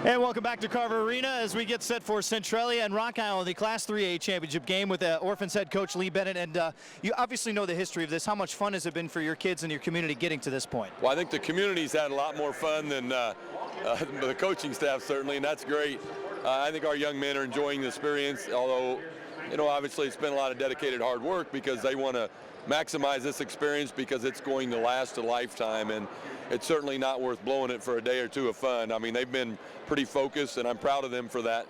And welcome back to Carver Arena as we get set for Centralia and Rock Island, the Class 3A championship game with Orphans head coach Lee Bennett. And you obviously know the history of this. How much fun has it been for your kids and your community getting to this point? Well, I think the community's had a lot more fun than the coaching staff, certainly, and that's great. I think our young men are enjoying the experience, although, you know, obviously it's been a lot of dedicated hard work because they want to maximize this experience because it's going to last a lifetime, and it's certainly not worth blowing it for a day or two of fun. I mean, they've been pretty focused, and I'm proud of them for that.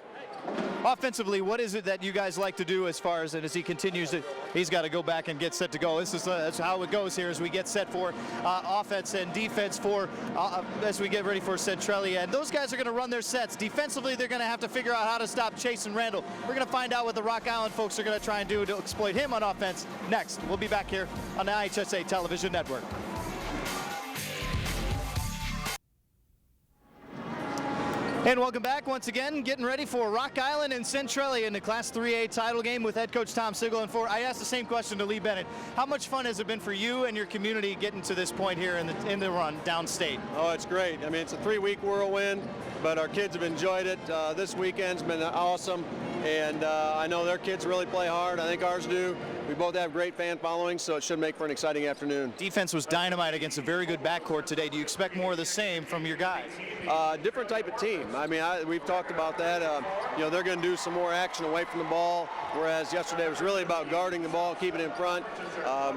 Offensively, what is it that you guys like to do as far as, and as he continues to, he's got to go back and get set to go. This is that's how it goes here as we get set for offense and defense for as we get ready for Centralia. And those guys are going to run their sets. Defensively, they're going to have to figure out how to stop Chase and Randall. We're going to find out what the Rock Island folks are going to try and do to exploit him on offense next. We'll be back here on the IHSA Television Network. And welcome back once again, getting ready for Rock Island and Centralia in the Class 3A title game with head coach Tom Sigel. And I asked the same question to Lee Bennett. How much fun has it been for you and your community getting to this point here in the run downstate? Oh, it's great. I mean, it's a 3-week whirlwind, but our kids have enjoyed it. This weekend's been awesome, and I know their kids really play hard. I think ours do. We both have great fan followings, so it should make for an exciting afternoon. Defense was dynamite against a very good backcourt today. Do you expect more of the same from your guys? Different type of team. I mean, we've talked about that. You know, they're going to do some more action away from the ball, whereas yesterday was really about guarding the ball, keeping it in front.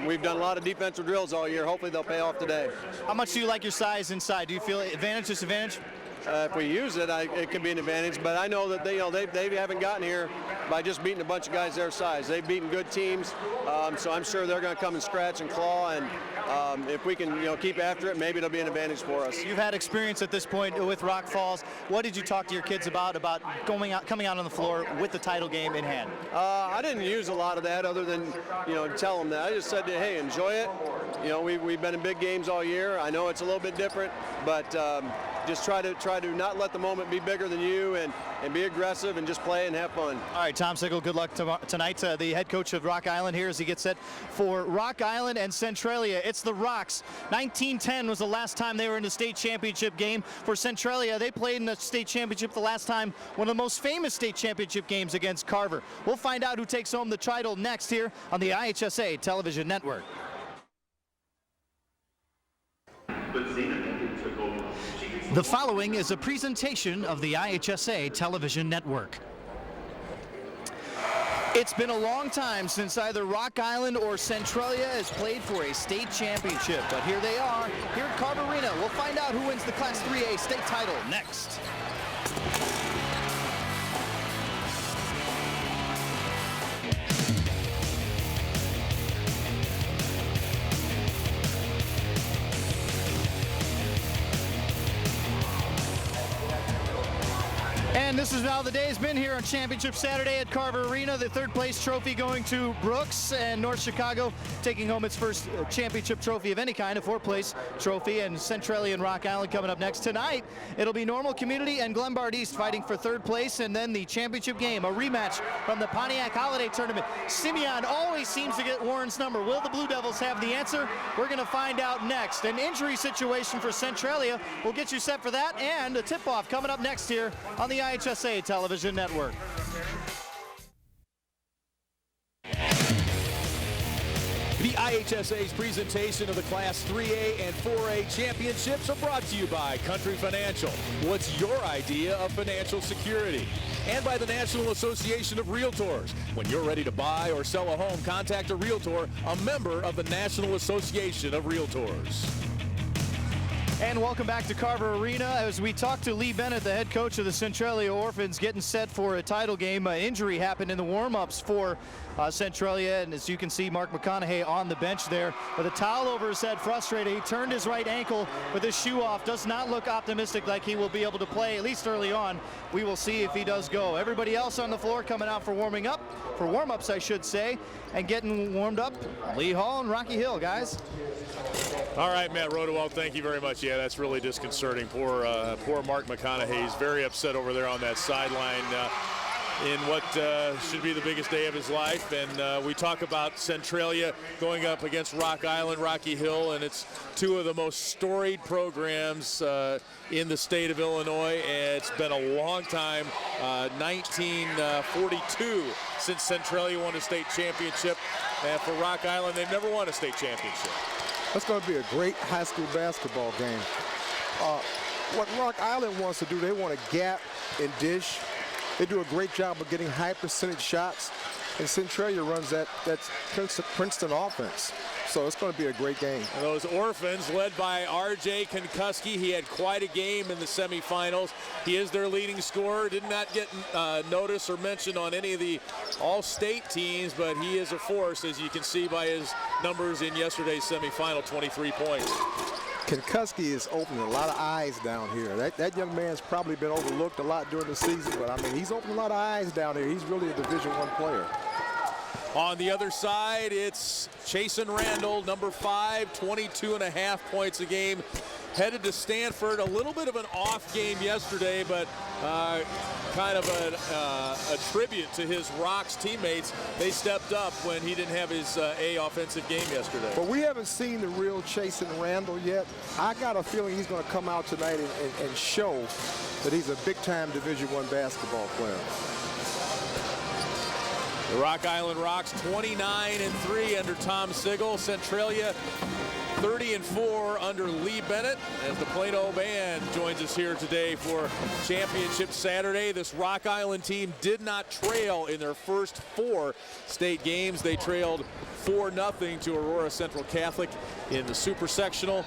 We've done a lot of defensive drills all year. Hopefully they'll pay off today. How much do you like your size inside? Do you feel advantage, disadvantage? If we use it, it can be an advantage. But I know that they haven't gotten here by just beating a bunch of guys their size. They've beaten good teams, so I'm sure they're going to come and scratch and claw. And if we can, keep after it, maybe it'll be an advantage for us. You've had experience at this point with Rock Falls. What did you talk to your kids about coming out on the floor with the title game in hand? I didn't use a lot of that other than tell them that. I just said, hey, enjoy it. We've been in big games all year. I know it's a little bit different, but just try to not let the moment be bigger than you, and be aggressive and just play and have fun. All right, Tom Sigel, good luck tonight. The head coach of Rock Island here as he gets set for Rock Island and Centralia. It's the Rocks. 1910 was the last time they were in the state championship game. For Centralia, they played in the state championship the last time, one of the most famous state championship games against Carver. We'll find out who takes home the title next here on the IHSA Television Network. The following is a presentation of the IHSA Television Network. It's been a long time since either Rock Island or Centralia has played for a state championship, but here they are, here at Carver Arena. We'll find out who wins the Class 3A state title next. And this is how the day has been here on Championship Saturday at Carver Arena. The third place trophy going to Brooks, and North Chicago taking home its first championship trophy of any kind, a fourth place trophy. And Centralia and Rock Island coming up next. Tonight, it'll be Normal Community and Glenbard East fighting for third place, and then the championship game, a rematch from the Pontiac Holiday Tournament. Simeon always seems to get Warren's number. Will the Blue Devils have the answer? We're going to find out next. An injury situation for Centralia. We'll get you set for that, and a tip-off coming up next here on the IHSA Television Network. The IHSA's presentation of the Class 3A and 4A championships are brought to you by Country Financial. What's your idea of financial security? And by the National Association of Realtors. When you're ready to buy or sell a home, contact a realtor, a member of the National Association of Realtors. And welcome back to Carver Arena as we talk to Lee Bennett, the head coach of the Centralia Orphans, getting set for a title game. Injury happened in the warm-ups for Centralia, and as you can see, Mark McConaughey on the bench there with a towel over his head, frustrated. He turned his right ankle with his shoe off. Does not look optimistic like he will be able to play, at least early on. We will see if he does go. Everybody else on the floor coming out for warm-ups, I should say, and getting warmed up. Lee Hall and Rocky Hill, guys. All right, Matt Rodewald, thank you very much. Yeah, that's really disconcerting. Poor Mark McConaughey. He's very upset over there on that sideline. in what should be the biggest day of his life. And we talk about Centralia going up against Rock Island, Rocky Hill, and it's two of the most storied programs in the state of Illinois. And it's been a long time, 1942 since Centralia won a state championship. And for Rock Island, they've never won a state championship. That's going to be a great high school basketball game. What Rock Island wants to do, they want to gap and dish. They do a great job of getting high percentage shots, and Centralia runs that's Princeton offense. So it's going to be a great game. And those Orphans, led by R.J. Konkuski, he had quite a game in the semifinals. He is their leading scorer. Did not get notice or mention on any of the all-state teams, but he is a force, as you can see by his numbers in yesterday's semifinal, 23 points. Konkuski is opening a lot of eyes down here. That young man's probably been overlooked a lot during the season, but I mean, he's opening a lot of eyes down here. He's really a Division I player. On the other side, it's Chasen Randall, number 5, 22.5 points a game. Headed to Stanford. A little bit of an off game yesterday, but kind of a tribute to his Rocks teammates. They stepped up when he didn't have his A offensive game yesterday. But we haven't seen the real Chasen Randall yet. I got a feeling he's going to come out tonight and show that he's a big-time Division I basketball player. The Rock Island Rocks 29-3 under Tom Sigel. Centralia 30-4 under Lee Bennett, as the Plano Band joins us here today for Championship Saturday. This Rock Island team did not trail in their first 4 state games. They trailed 4-0 to Aurora Central Catholic in the Super Sectional,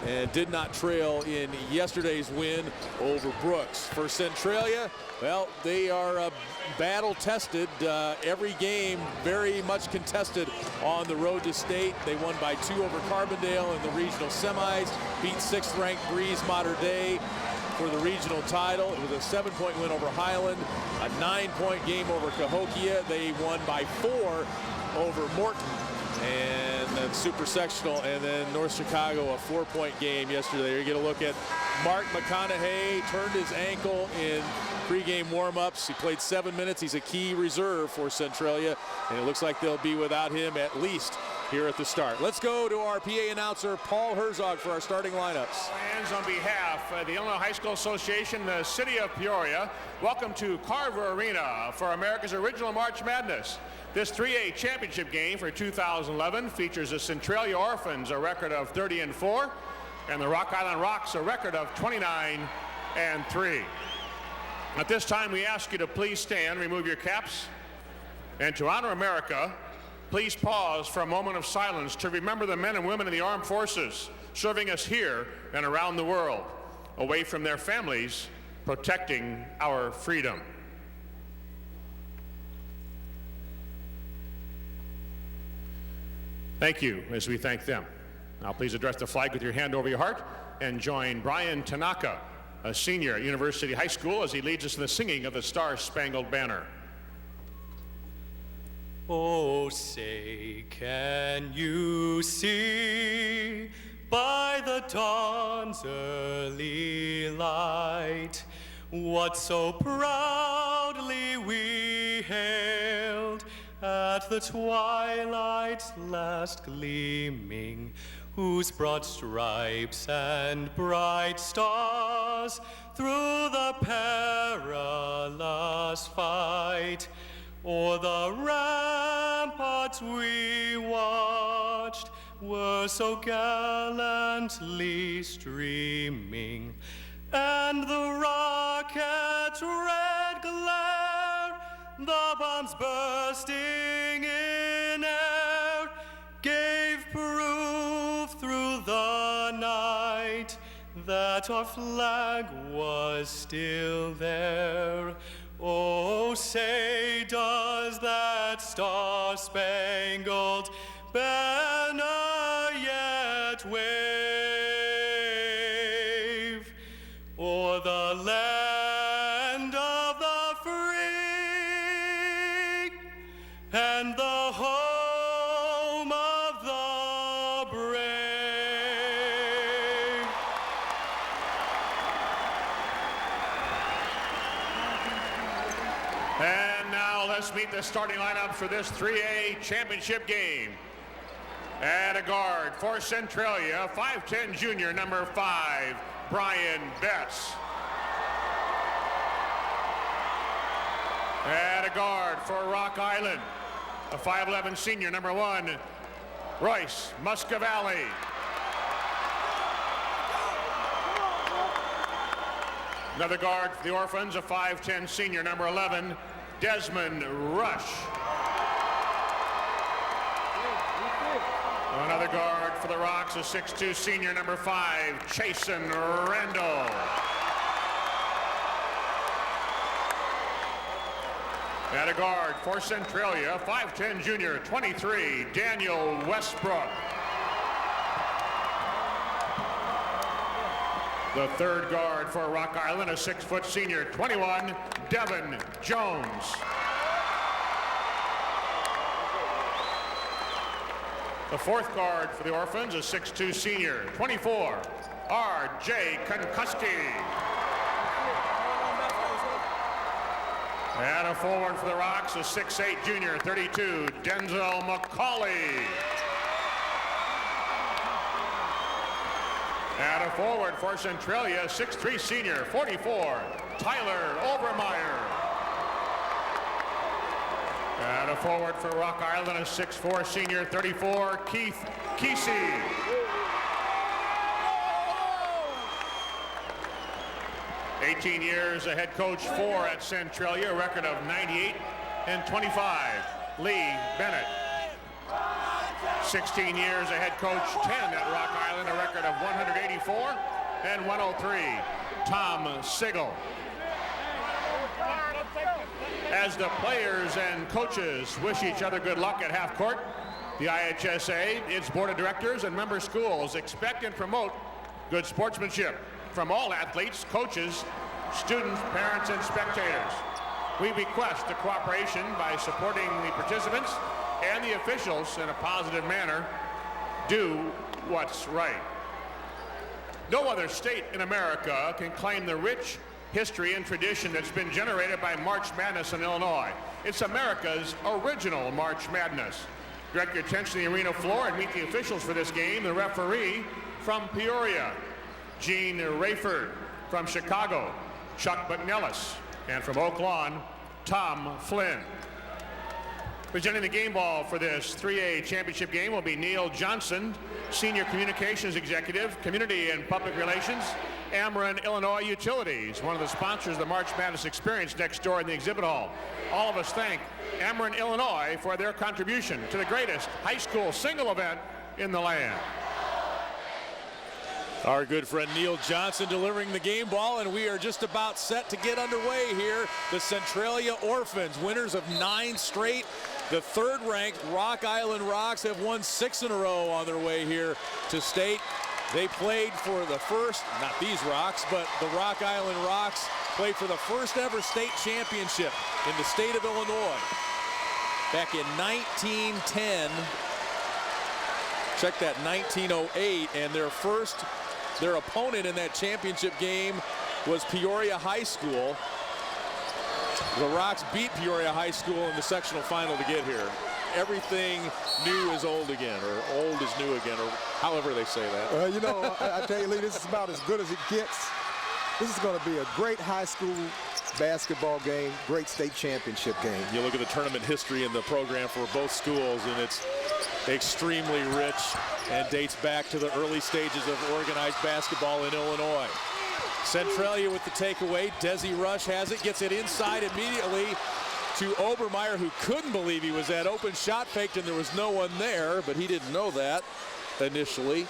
and did not trail in yesterday's win over Brooks. For Centralia, well, they are battle-tested. Every game very much contested on the road to state. They won by 2 over Carbondale in the regional semis, beat 6th-ranked Breeze Mater Dei for the regional title. It was a 7-point win over Highland, a 9-point game over Cahokia. They won by 4 over Morton, and then Super Sectional, and then North Chicago, a 4-point game yesterday. You get a look at Mark McConaughey, turned his ankle in pregame warm-ups. He played 7 minutes. He's a key reserve for Centralia, and it looks like they'll be without him at least here at the start. Let's go to our PA announcer, Paul Herzog, for our starting lineups. Fans, on behalf of the Illinois High School Association, the City of Peoria, welcome to Carver Arena for America's original March Madness. This 3A championship game for 2011 features the Centralia Orphans, a record of 30-4, and the Rock Island Rocks, a record of 29-3. At this time, we ask you to please stand, remove your caps, and to honor America, please pause for a moment of silence to remember the men and women in the armed forces serving us here and around the world, away from their families, protecting our freedom. Thank you as we thank them. Now please address the flag with your hand over your heart and join Brian Tanaka, a senior at University High School, as he leads us in the singing of the Star-Spangled Banner. Oh, say, can you see by the dawn's early light what so proudly we hailed at the twilight's last gleaming, whose broad stripes and bright stars through the perilous fight o'er the ramparts we watched were so gallantly streaming, and the rocket's red glare, the bombs bursting in air, gave proof through the night that our flag was still there. Oh, say, does that star-spangled banner yet wave o'er the land of the free and the home of the brave? And And now let's meet the starting lineup for this 3A championship game. At a guard for Centralia, 5'10" junior, number 5, Brian Betts. At a guard for Rock Island, a 5'11" senior, number 1, Royce Muscavally. Another guard for the Orphans, a 5'10" senior, number 11, Desmond Rush. Another guard for the Rocks, a 6'2" senior, number 5, Chasen Randall. At a guard for Centralia, 5'10" junior, 23, Daniel Westbrook. The third guard for Rock Island, a 6' senior, 21, Devin Jones. The fourth guard for the Orphans, a 6'2" senior, 24, R.J. Konkuski. And a forward for the Rocks, a 6'8" junior, 32, Denzel McCauley. And a forward for Centralia, 6'3" senior, 44, Tyler Overmeyer. And a forward for Rock Island, a 6'4" senior, 34, Keith Kesey. "18 years a head coach, 4 at Centralia, a record of 98-25, Lee Bennett. 16 years a head coach, 10 at Rock Island, a record of 184-103, Tom Sigel. As the players and coaches wish each other good luck at half court, the IHSA, its board of directors and member schools expect and promote good sportsmanship from all athletes, coaches, students, parents, and spectators. We request the cooperation by supporting the participants and the officials in a positive manner. Do what's right. No other state in America can claim the rich history and tradition that's been generated by March Madness in Illinois. It's America's original March Madness. Direct your attention to the arena floor and meet the officials for this game. The referee from Peoria, Gene Rayford. From Chicago, Chuck McNellis. And from Oak Lawn, Tom Flynn. Presenting the game ball for this 3A championship game will be Neil Johnson, Senior Communications Executive, Community and Public Relations, Ameren Illinois Utilities, one of the sponsors of the March Madness experience next door in the exhibit hall. All of us thank Ameren Illinois for their contribution to the greatest high school single event in the land. Our good friend Neil Johnson delivering the game ball, and we are just about set to get underway here. The Centralia Orphans, winners of 9 straight. The third-ranked Rock Island Rocks have won 6 in a row on their way here to state. They played for the first, not these Rocks, but the Rock Island Rocks played for the first ever state championship in the state of Illinois back in 1910. Check that, 1908, and their opponent in that championship game was Peoria High School. The Rocks beat Peoria High School in the sectional final to get here. Everything new is old again, or old is new again, or however they say that. You know, I tell you, Lee, this is about as good as it gets. This is going to be a great high school basketball game, great state championship game. You look at the tournament history in the program for both schools, and it's extremely rich and dates back to the early stages of organized basketball in Illinois. Centralia with the takeaway. Desi Rush has it, gets it inside immediately to Obermeyer, who couldn't believe he was that open. Shot faked and there was no one there, but he didn't know that initially.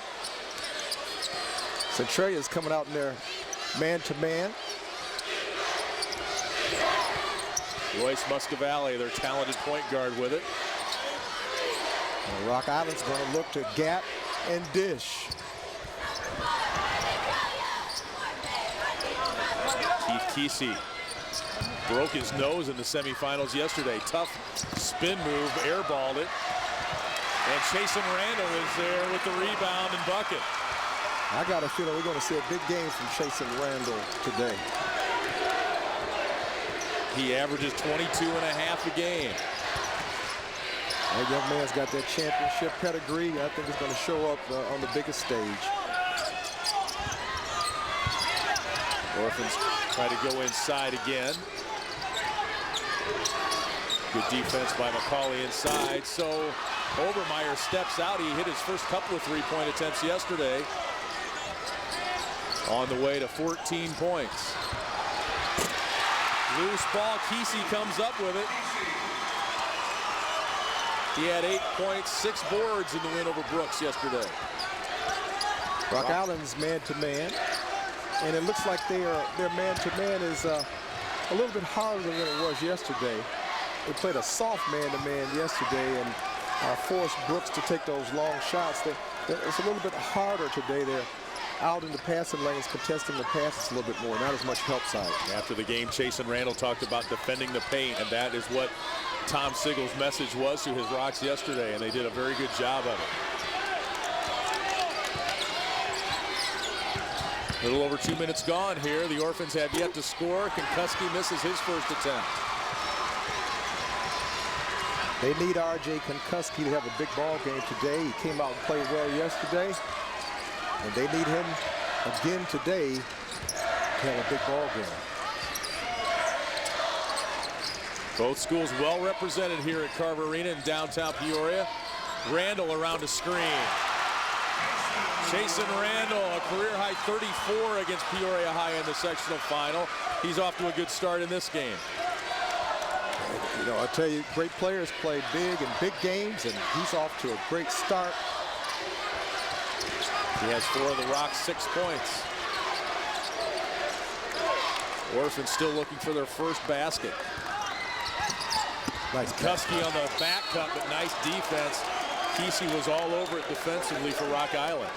Centralia is coming out in their man-to-man. Royce Muscavally, their talented point guard, with it. And Rock Island's going to look to gap and dish. Keith Kesey broke his nose in the semifinals yesterday. Tough spin move, airballed it. And Chasen Randall is there with the rebound and bucket. I got a feeling we're going to see a big game from Chasen Randall today. He averages 22.5 a game. That young man's got that championship pedigree. I think he's going to show up on the biggest stage. Orphans try to go inside again. Good defense by McCauley inside. So Obermeyer steps out. He hit his first couple of three-point attempts yesterday. On the way to 14 points. Loose ball. Kesey comes up with it. He had 8 points, 6 boards in the win over Brooks yesterday. Rock Island's man-to-man. And it looks like their man-to-man is a little bit harder than it was yesterday. They played a soft man-to-man yesterday and forced Brooks to take those long shots. It's a little bit harder today. They're out in the passing lanes, contesting the passes a little bit more, not as much help side. After the game, Chase and Randall talked about defending the paint, and that is what Tom Sigel's message was to his Rocks yesterday, and they did a very good job of it. A little over 2 minutes gone here. The Orphans have yet to score. Konkuski misses his first attempt. They need R.J. Konkuski to have a big ball game today. He came out and played well yesterday. And they need him again today to have a big ball game. Both schools well represented here at Carver Arena in downtown Peoria. Randall around a screen. Jason Randall, a career-high 34 against Peoria High in the sectional final. He's off to a good start in this game. You know, I tell you, great players play big in big games, and he's off to a great start. He has 4 of the Rocks' 6 points. Orphans still looking for their first basket. Nice Konkuski on the back cut, but nice defense. Kesey was all over it defensively for Rock Island.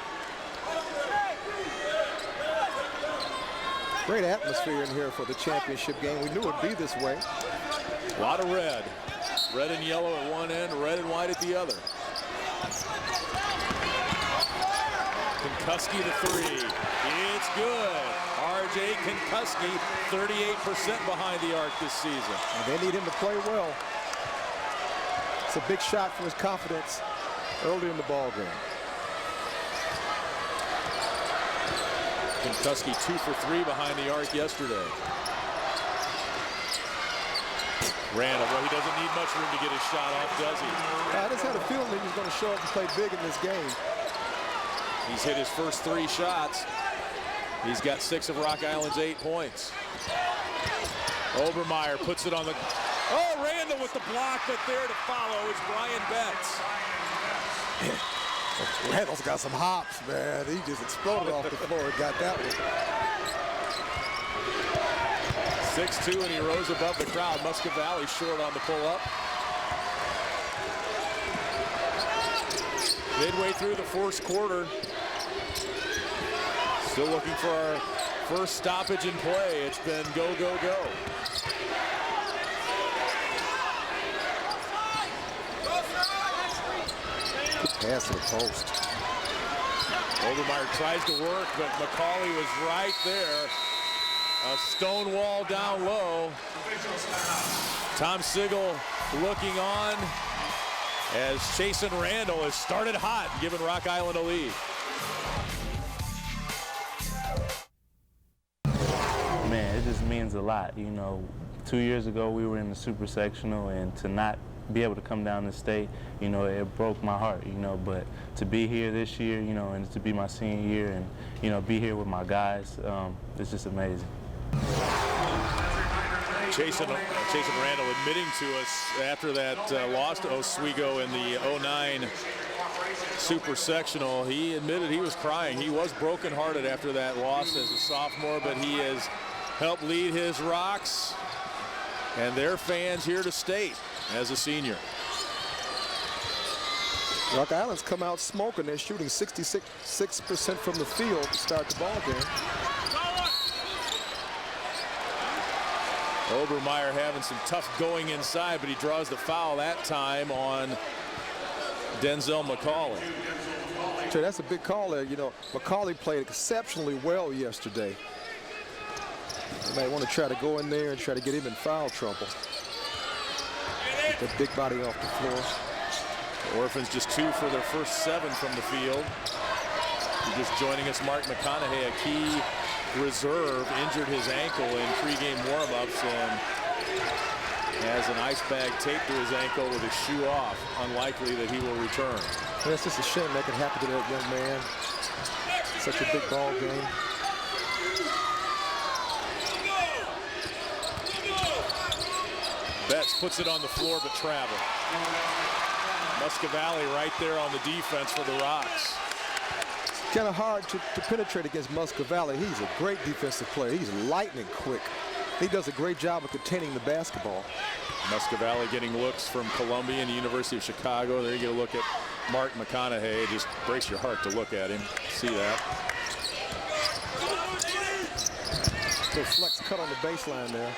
Great atmosphere in here for the championship game. We knew it would be this way. A lot of red. Red and yellow at one end, red and white at the other. Konkuski the three. It's good. R.J. Konkuski, 38% behind the arc this season. And they need him to play well. It's a big shot for his confidence early in the ball game. Konkuski 2 for 3 behind the arc yesterday. Randall, well, he doesn't need much room to get his shot off, does he? I just had a feeling he was going to show up and play big in this game. He's hit his first 3 shots. He's got 6 of Rock Island's 8 points. Obermeyer puts it on the... Oh, Randall with the block, but there to follow is Brian Betts. Randall's got some hops, man. He just exploded off the floor and got that one. 6'2", and he rose above the crowd. Muscat Valley short on the pull-up. Midway through the first quarter. Still looking for our first stoppage in play. It's been go, go, go. Good pass to the post. Obermeyer tries to work, but McCauley was right there. A stone wall down low. Tom Sigel looking on as Chasen Randall has started hot, giving Rock Island a lead. Man, it just means a lot. You know, 2 years ago we were in the super sectional, and to not be able to come down to state, you know, it broke my heart, you know, but to be here this year, you know, and to be my senior year and, you know, be here with my guys, it's just amazing. Chasen Randall admitting to us after that loss to Oswego in the 09 super sectional, he admitted he was crying. He was brokenhearted after that loss as a sophomore, but he has helped lead his Rocks and their fans here to state as a senior. Rock Island's come out smoking. They're shooting 66% from the field to start the ball game. Obermeyer having some tough going inside, but he draws the foul that time on Denzel McCauley. So that's a big call there. You know, McCauley played exceptionally well yesterday. They might want to try to go in there and try to get him in foul trouble. Get the big body off the floor. The Orphans just 2 for their first 7 from the field. Just joining us, Mark McConaughey, a key reserve, injured his ankle in pregame warmups and has an ice bag taped to his ankle with his shoe off. Unlikely that he will return. Well, it's just a shame that could happen to that young man. Such a big ball game. Betts puts it on the floor but travel. Muscovali right there on the defense for the Rocks. Kind of hard to penetrate against Muscovali. He's a great defensive player. He's lightning quick. He does a great job of containing the basketball. Muscovali getting looks from Columbia and the University of Chicago. There you get a look at Mark McConaughey. Just breaks your heart to look at him. See that. Little flex cut on the baseline there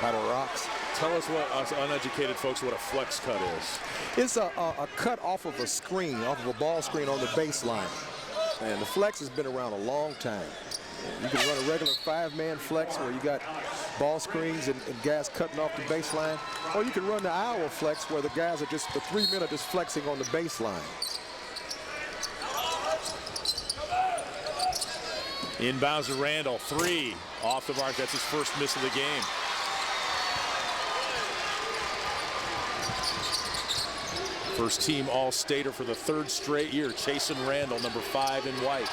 by the Rocks. Tell us, what us uneducated folks, what a flex cut is. It's a cut off of a screen, off of a ball screen on the baseline. And the flex has been around a long time. You can run a regular 5-man flex where you got ball screens and guys cutting off the baseline. Or you can run the hour flex where the guys are just, the 3 men are just flexing on the baseline. Inbounds to Randall, 3 off the mark. That's his first miss of the game. First team All-Stater for the 3rd straight year. Chasen Randall, number 5 in white.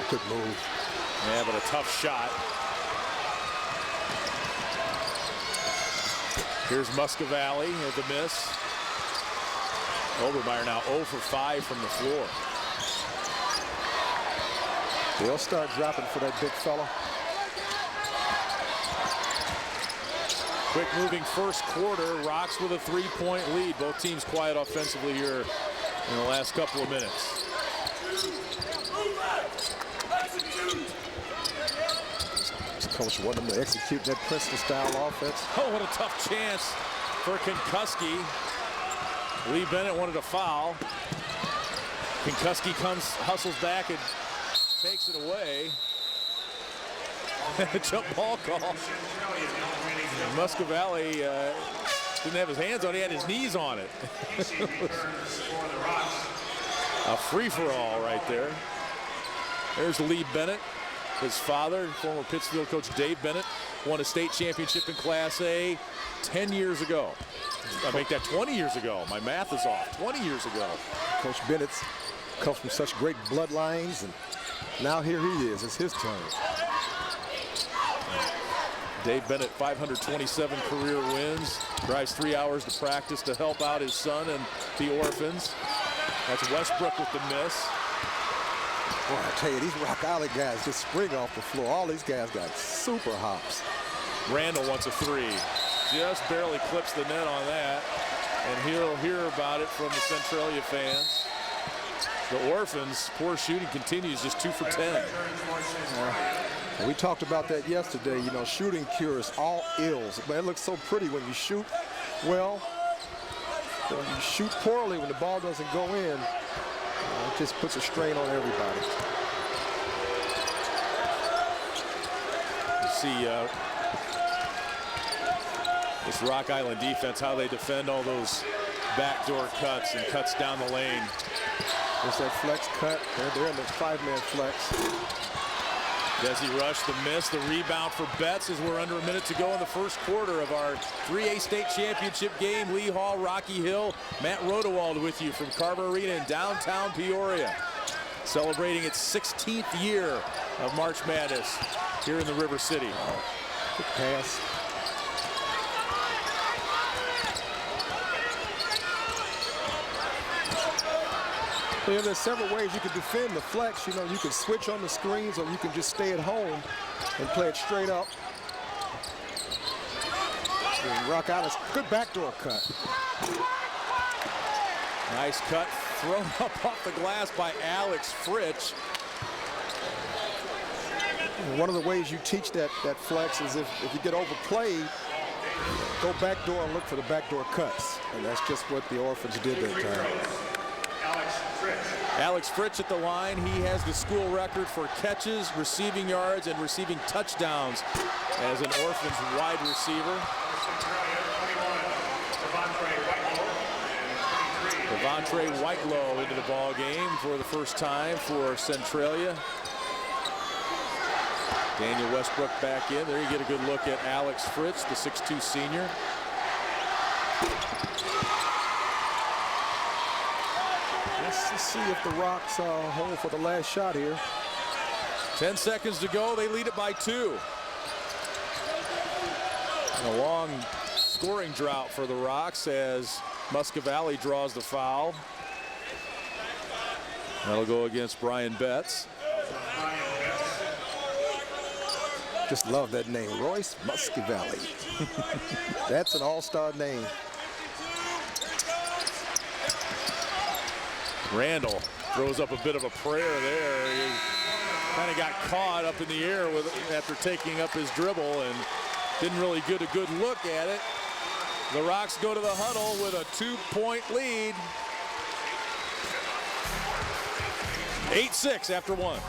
Good move. Yeah, but a tough shot. Here's Muscovali with the miss. Obermeyer now 0 for 5 from the floor. They'll start dropping for that big fella. Quick moving first quarter. Rocks with a 3-point lead. Both teams quiet offensively here in the last couple of minutes. Coach wanted them to execute that Princeton-style offense. Oh, what a tough chance for Kinkuski. Lee Bennett wanted a foul. Kinkuski hustles back and takes it away. Jump ball call. Muscovali didn't have his hands on it, he had his knees on it. A free-for-all right there. There's Lee Bennett. His father, former Pittsfield coach Dave Bennett, won a state championship in Class A 10 years ago. I make that 20 years ago. My math is off. 20 years ago. Coach Bennett comes from such great bloodlines, and now here he is. It's his turn. Dave Bennett, 527 career wins. Drives 3 hours to practice to help out his son and the Orphans. That's Westbrook with the miss. Boy, I tell you, these Rock Island guys just spring off the floor. All these guys got super hops. Randall wants a 3. Just barely clips the net on that. And he'll hear about it from the Centralia fans. The Orphans, poor shooting continues, just 2 for 10. We talked about that yesterday. You know, shooting cures all ills. But it looks so pretty when you shoot well. When you shoot poorly, when the ball doesn't go in, it just puts a strain on everybody. You see this Rock Island defense, how they defend all those backdoor cuts and cuts down the lane. There's that flex cut. They're in the 5-man flex. Desi Rush, the miss, the rebound for Betts as we're under a minute to go in the first quarter of our 3A state championship game. Lee Hall, Rocky Hill, Matt Rodewald with you from Carver Arena in downtown Peoria. Celebrating its 16th year of March Madness here in the River City. Good pass. You know, there's several ways you can defend the flex. You know, you can switch on the screens, or you can just stay at home and play it straight up. And Rock Island's good backdoor cut. Nice cut, thrown up off the glass by Alex Fritsch. And one of the ways you teach that flex is if you get overplayed, go backdoor and look for the backdoor cuts. And that's just what the Orphans did that time. Alex Fritz at the line. He has the school record for catches, receiving yards, and receiving touchdowns as an Orphans wide receiver. Devontre Whitelow into the ball game for the first time for Centralia. Daniel Westbrook back in. There you get a good look at Alex Fritz, the 6'2 senior. Let's see if the Rocks hold for the last shot here. 10 seconds to go. They lead it by 2. And a long scoring drought for the Rocks as Muscovally draws the foul. That'll go against Brian Betts. Just love that name, Royce Muscovally. That's an all-star name. Randall throws up a bit of a prayer there. He kind of got caught up in the air after taking up his dribble and didn't really get a good look at it. The Rocks go to the huddle with a 2-point lead. 8-6 after 1.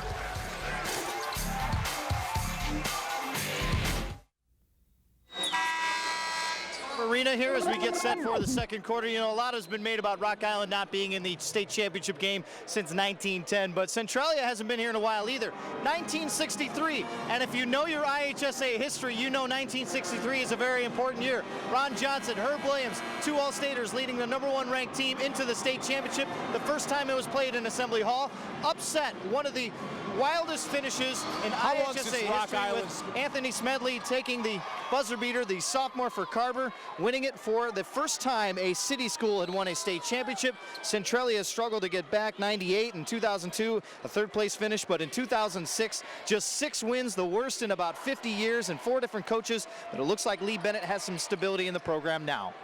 Arena here as we get set for the second quarter. You know, a lot has been made about Rock Island not being in the state championship game since 1910, but Centralia hasn't been here in a while either. 1963, and if you know your IHSA history, you know 1963 is a very important year. Ron Johnson, Herb Williams, 2 All-Staters leading the #1 ranked team into the state championship. The first time it was played in Assembly Hall. Upset, one of the wildest finishes in IHSA history with Anthony Smedley taking the buzzer beater, the sophomore for Carver, winning it for the first time a city school had won a state championship. Centralia has struggled to get back. 98 and 2002, a 3rd place finish, but in 2006, just 6 wins, the worst in about 50 years, and 4 different coaches. But it looks like Lee Bennett has some stability in the program now.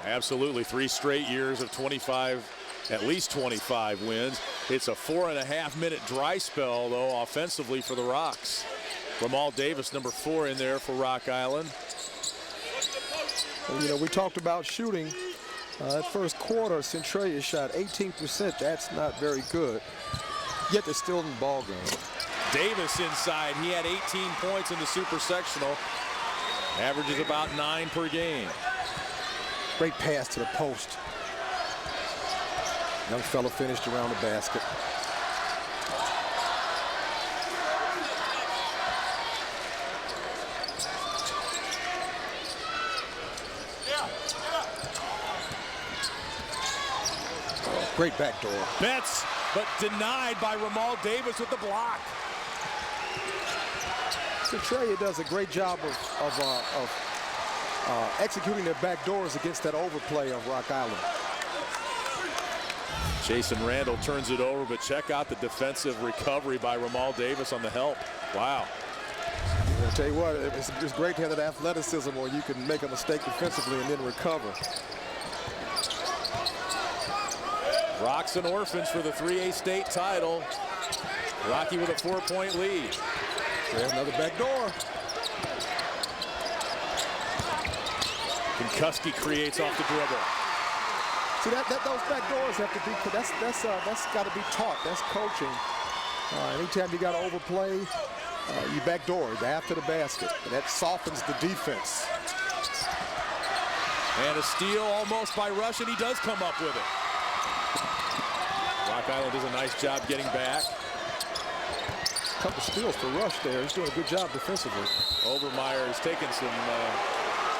Absolutely, 3 straight years of 25, at least 25 wins. It's a 4.5-minute dry spell, though, offensively for the Rocks. Ramal Davis, number 4 in there for Rock Island. You know, we talked about shooting. That first quarter, Centralia shot 18%. That's not very good. Yet they're still in the ball game. Davis inside. He had 18 points in the super sectional. Averages about 9 per game. Great pass to the post. Young fellow finished around the basket. Great backdoor. Betts, but denied by Ramal Davis with the block. Centralia does a great job of executing their backdoors against that overplay of Rock Island. Jason Randall turns it over, but check out the defensive recovery by Ramal Davis on the help. Wow. I'll tell you what, it's great to have that athleticism where you can make a mistake defensively and then recover. Rocks and Orphans for the 3A state title. Rocky with a 4-point lead. There's another back door. Kuski creates off the dribble. See, those back doors have to be, that's got to be taught. That's coaching. Anytime you got to overplay, you backdoor after the basket. And that softens the defense. And a steal almost by Rush, and he does come up with it. Rock Island does a nice job getting back. A couple steals for Rush there. He's doing a good job defensively. Obermeyer has taken some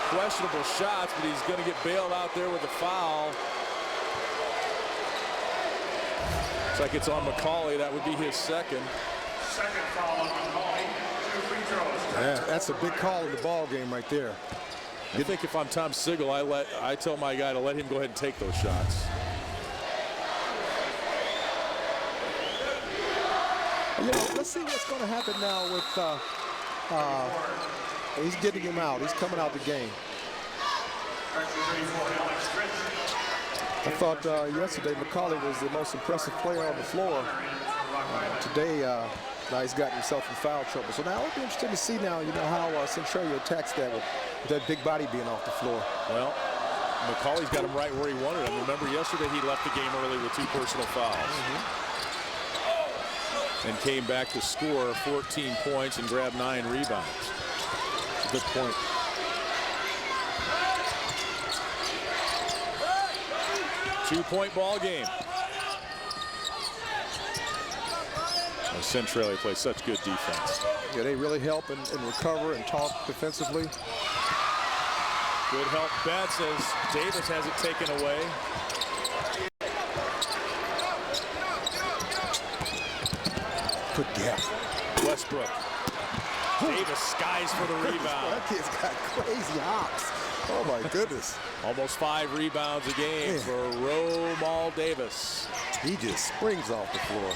questionable shots, but he's going to get bailed out there with a foul. Looks like it's on McCauley. That would be his second. Second foul on McCauley. 2 free throws. Yeah, that's a big call in the ball game right there. I think if I'm Tom Sigel, I tell my guy to let him go ahead and take those shots. You know, let's see what's going to happen now with he's getting him out. He's coming out the game. I thought yesterday McCauley was the most impressive player on the floor. Today, now he's gotten himself in foul trouble. So now it'll be interesting to see now, you know, how Centralia attacks that with that big body being off the floor. Well, McCauley's got him right where he wanted him. Remember, yesterday he left the game early with 2 personal fouls. And came back to score 14 points and grab 9 rebounds. Good point. Two-point ball game. Centralia plays such good defense. Yeah, they really help and recover and talk defensively. Good help, Betts, as Davis has it taken away. Good gap. Westbrook. Davis skies for the rebound. That kid's got crazy hops. Oh my goodness. Almost 5 rebounds a game for Romal Davis. He just springs off the floor.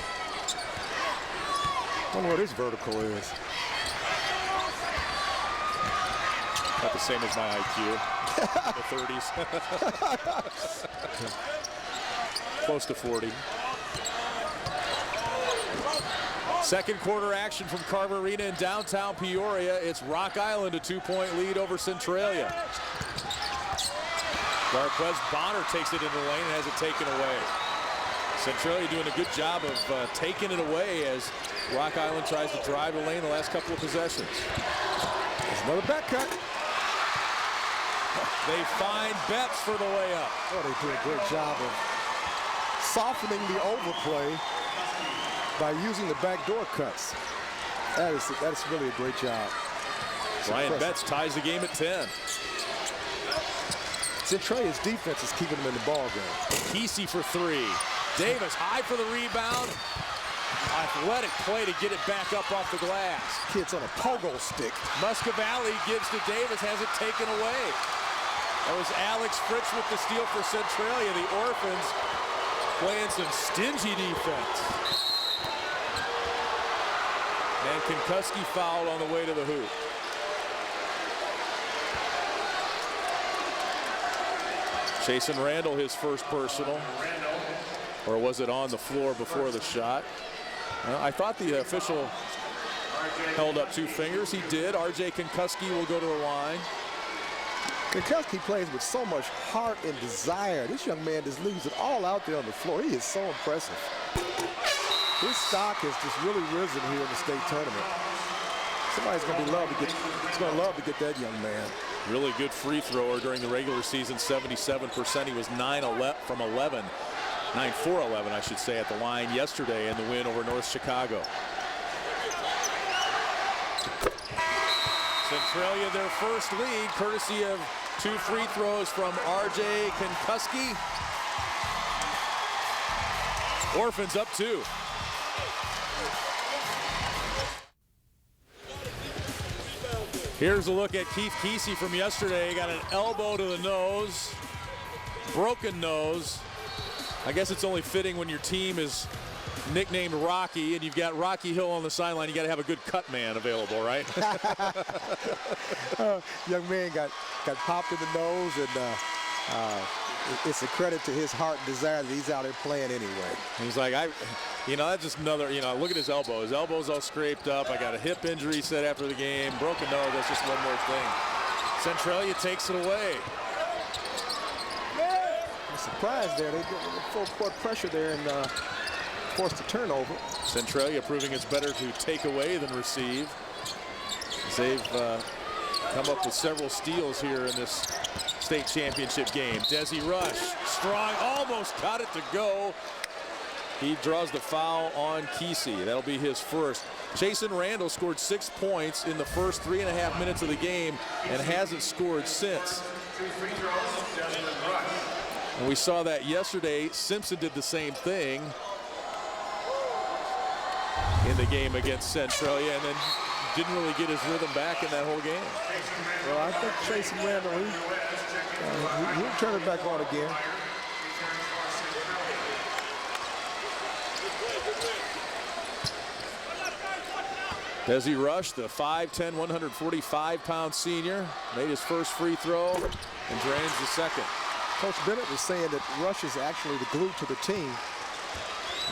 I wonder what his vertical is. Not the same as my IQ. The 30s. Close to 40. Second quarter action from Carver Arena in downtown Peoria. It's Rock Island, a 2-point lead over Centralia. Darquez Bonner takes it into the lane and has it taken away. Centralia doing a good job of taking it away as Rock Island tries to drive the lane the last couple of possessions. There's another back cut. They find Betts for the layup. Oh, they do a great job of softening the overplay by using the backdoor cuts. That's really a great job. Brian Betts ties the game at 10. Centralia's defense is keeping them in the ball game. Kesey for 3. Davis high for the rebound. Athletic play to get it back up off the glass. Kid's on a pogo stick. Muscovali gives to Davis, has it taken away. That was Alex Fritz with the steal for Centralia. The Orphans playing some stingy defense. And Kinkuski fouled on the way to the hoop. Jason Randall, his first personal. Or was it on the floor before the shot? I thought the official held up 2 fingers. He did. RJ Kinkuski will go to the line. Kinkuski plays with so much heart and desire. This young man just leaves it all out there on the floor. He is so impressive. His stock has just really risen here in the state tournament. Somebody's going to love to get that young man. Really good free thrower during the regular season, 77%. He was 9 for 11, I should say, at the line yesterday in the win over North Chicago. Centralia their first lead, courtesy of 2 free throws from RJ Kinkuski. Orphans up 2. Here's a look at Keith Kesey from yesterday. He got an elbow to the nose, broken nose. I guess it's only fitting when your team is nicknamed Rocky and you've got Rocky Hill on the sideline. You got to have a good cut man available, right? Young man got popped in the nose, and it's a credit to his heart and desire that he's out there playing anyway. He's like, that's just another, look at his elbow. His elbow's all scraped up. I got a hip injury, he said after the game. Broken nose, that's just one more thing. Centralia takes it away. I'm surprised there. They get full court pressure there and forced a turnover. Centralia proving it's better to take away than receive. They've come up with several steals here in this state championship game. Desi Rush, strong, almost got it to go. He draws the foul on Kesey. That'll be his first. Jason Randall scored 6 points in the first 3.5 minutes of the game and hasn't scored since. And we saw that yesterday. Simpson did the same thing in the game against Centralia and then didn't really get his rhythm back in that whole game. Well, I think Jason Randall, he'll turn it back on again. Desi Rush, the 5'10", 145-pound senior, made his first free throw and drains the second. Coach Bennett was saying that Rush is actually the glue to the team.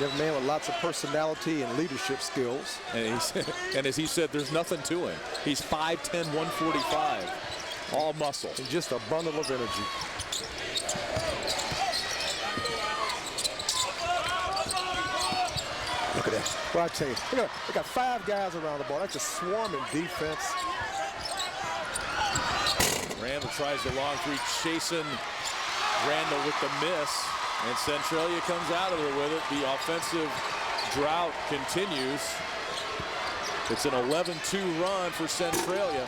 Young man with lots of personality and leadership skills. And as he said, there's nothing to him. He's 5'10", 145, all muscle. And just a bundle of energy. Well, I tell you, they got 5 guys around the ball. That's just swarming defense. Randall tries the long three, chasing Randall with the miss, and Centralia comes out of there with it. The offensive drought continues. It's an 11-2 run for Centralia.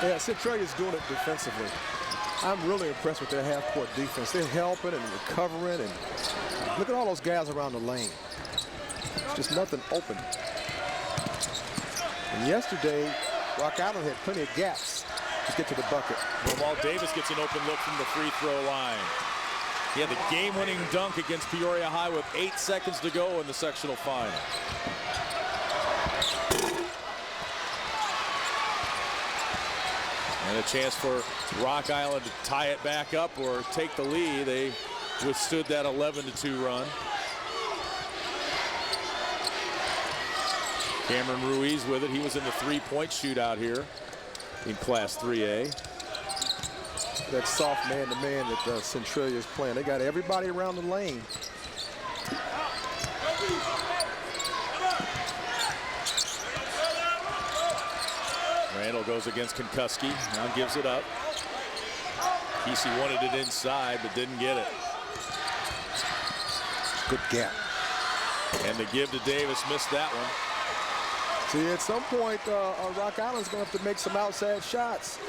Yeah, Centralia's doing it defensively. I'm really impressed with their half-court defense. They're helping and recovering, and look at all those guys around the lane. It's just nothing open. And yesterday, Rock Island had plenty of gaps to get to the bucket. Jamal Davis gets an open look from the free throw line. He had the game-winning dunk against Peoria High with 8 seconds to go in the sectional final. And a chance for Rock Island to tie it back up or take the lead. They withstood that 11-2 run. Cameron Ruiz with it. He was in the three-point shootout here in Class 3A. That soft man-to-man that Centralia is playing. They got everybody around the lane. Randall goes against Konkuski. Now gives it up. Kesey wanted it inside, but didn't get it. Good gap. And the give to Davis, missed that one. See, at some point, Rock Island's going to have to make some outside shots.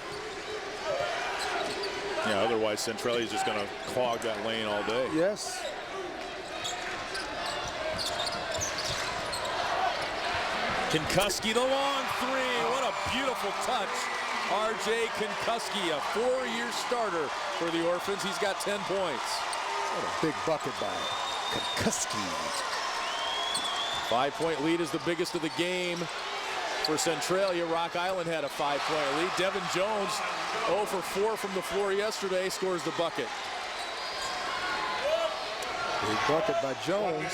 Yeah, otherwise Centralia's just going to clog that lane all day. Yes. Konkuski, the long three. What a beautiful touch. R.J. Konkuski, a 4-year starter for the Orphans. He's got 10 points. What a big bucket by Konkuski. 5-point lead is the biggest of the game for Centralia. Rock Island had a 5-point lead. Devin Jones, 0 for 4 from the floor yesterday, scores the bucket. Big bucket by Jones.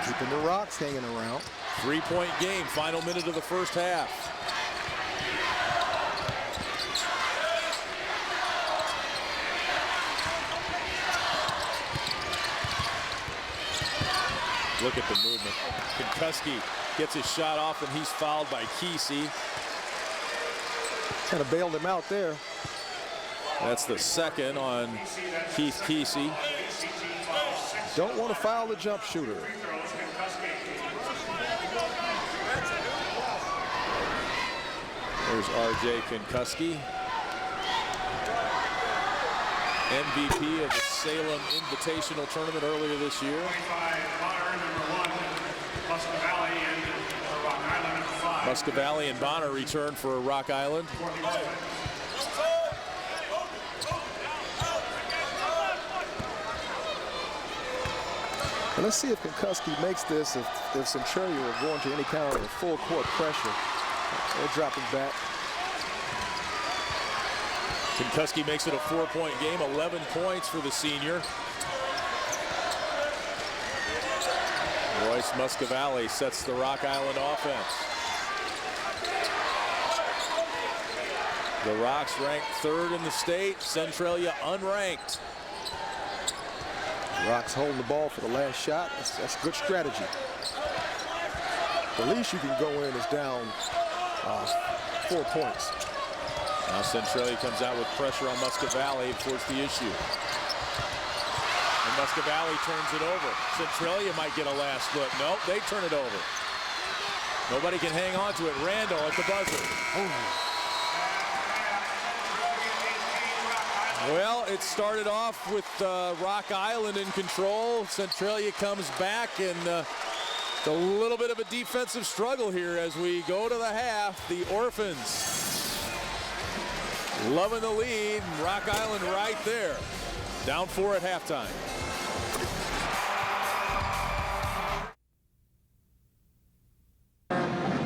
Keeping the Rocks hanging around. 3-point game, final minute of the first half. Look at the movement. Konkuski gets his shot off and he's fouled by Kesey. Kind of bailed him out there. That's the second on Keith Kesey. Don't want to foul the jump shooter. There's R.J. Konkuski, MVP of the Salem Invitational Tournament earlier this year. Muscovally and Bonner return for Rock Island. And let's see if Konkuski makes this. If Centralia are going to any kind of full court pressure, they're dropping back. Konkuski makes it a 4-point game, 11 points for the senior. Royce Muscovally sets the Rock Island offense. The Rocks ranked 3rd in the state, Centralia unranked. Rocks holding the ball for the last shot. That's good strategy. The least you can go in is down 4 points. Now Centralia comes out with pressure on Muscovally and force the issue. And Muscovally turns it over. Centralia might get a last look. Nope, they turn it over. Nobody can hang on to it. Randall at the buzzer. Ooh. Well, it started off with Rock Island in control. Centralia comes back, and a little bit of a defensive struggle here as we go to the half. The Orphans loving the lead. Rock Island right there. Down 4 at halftime.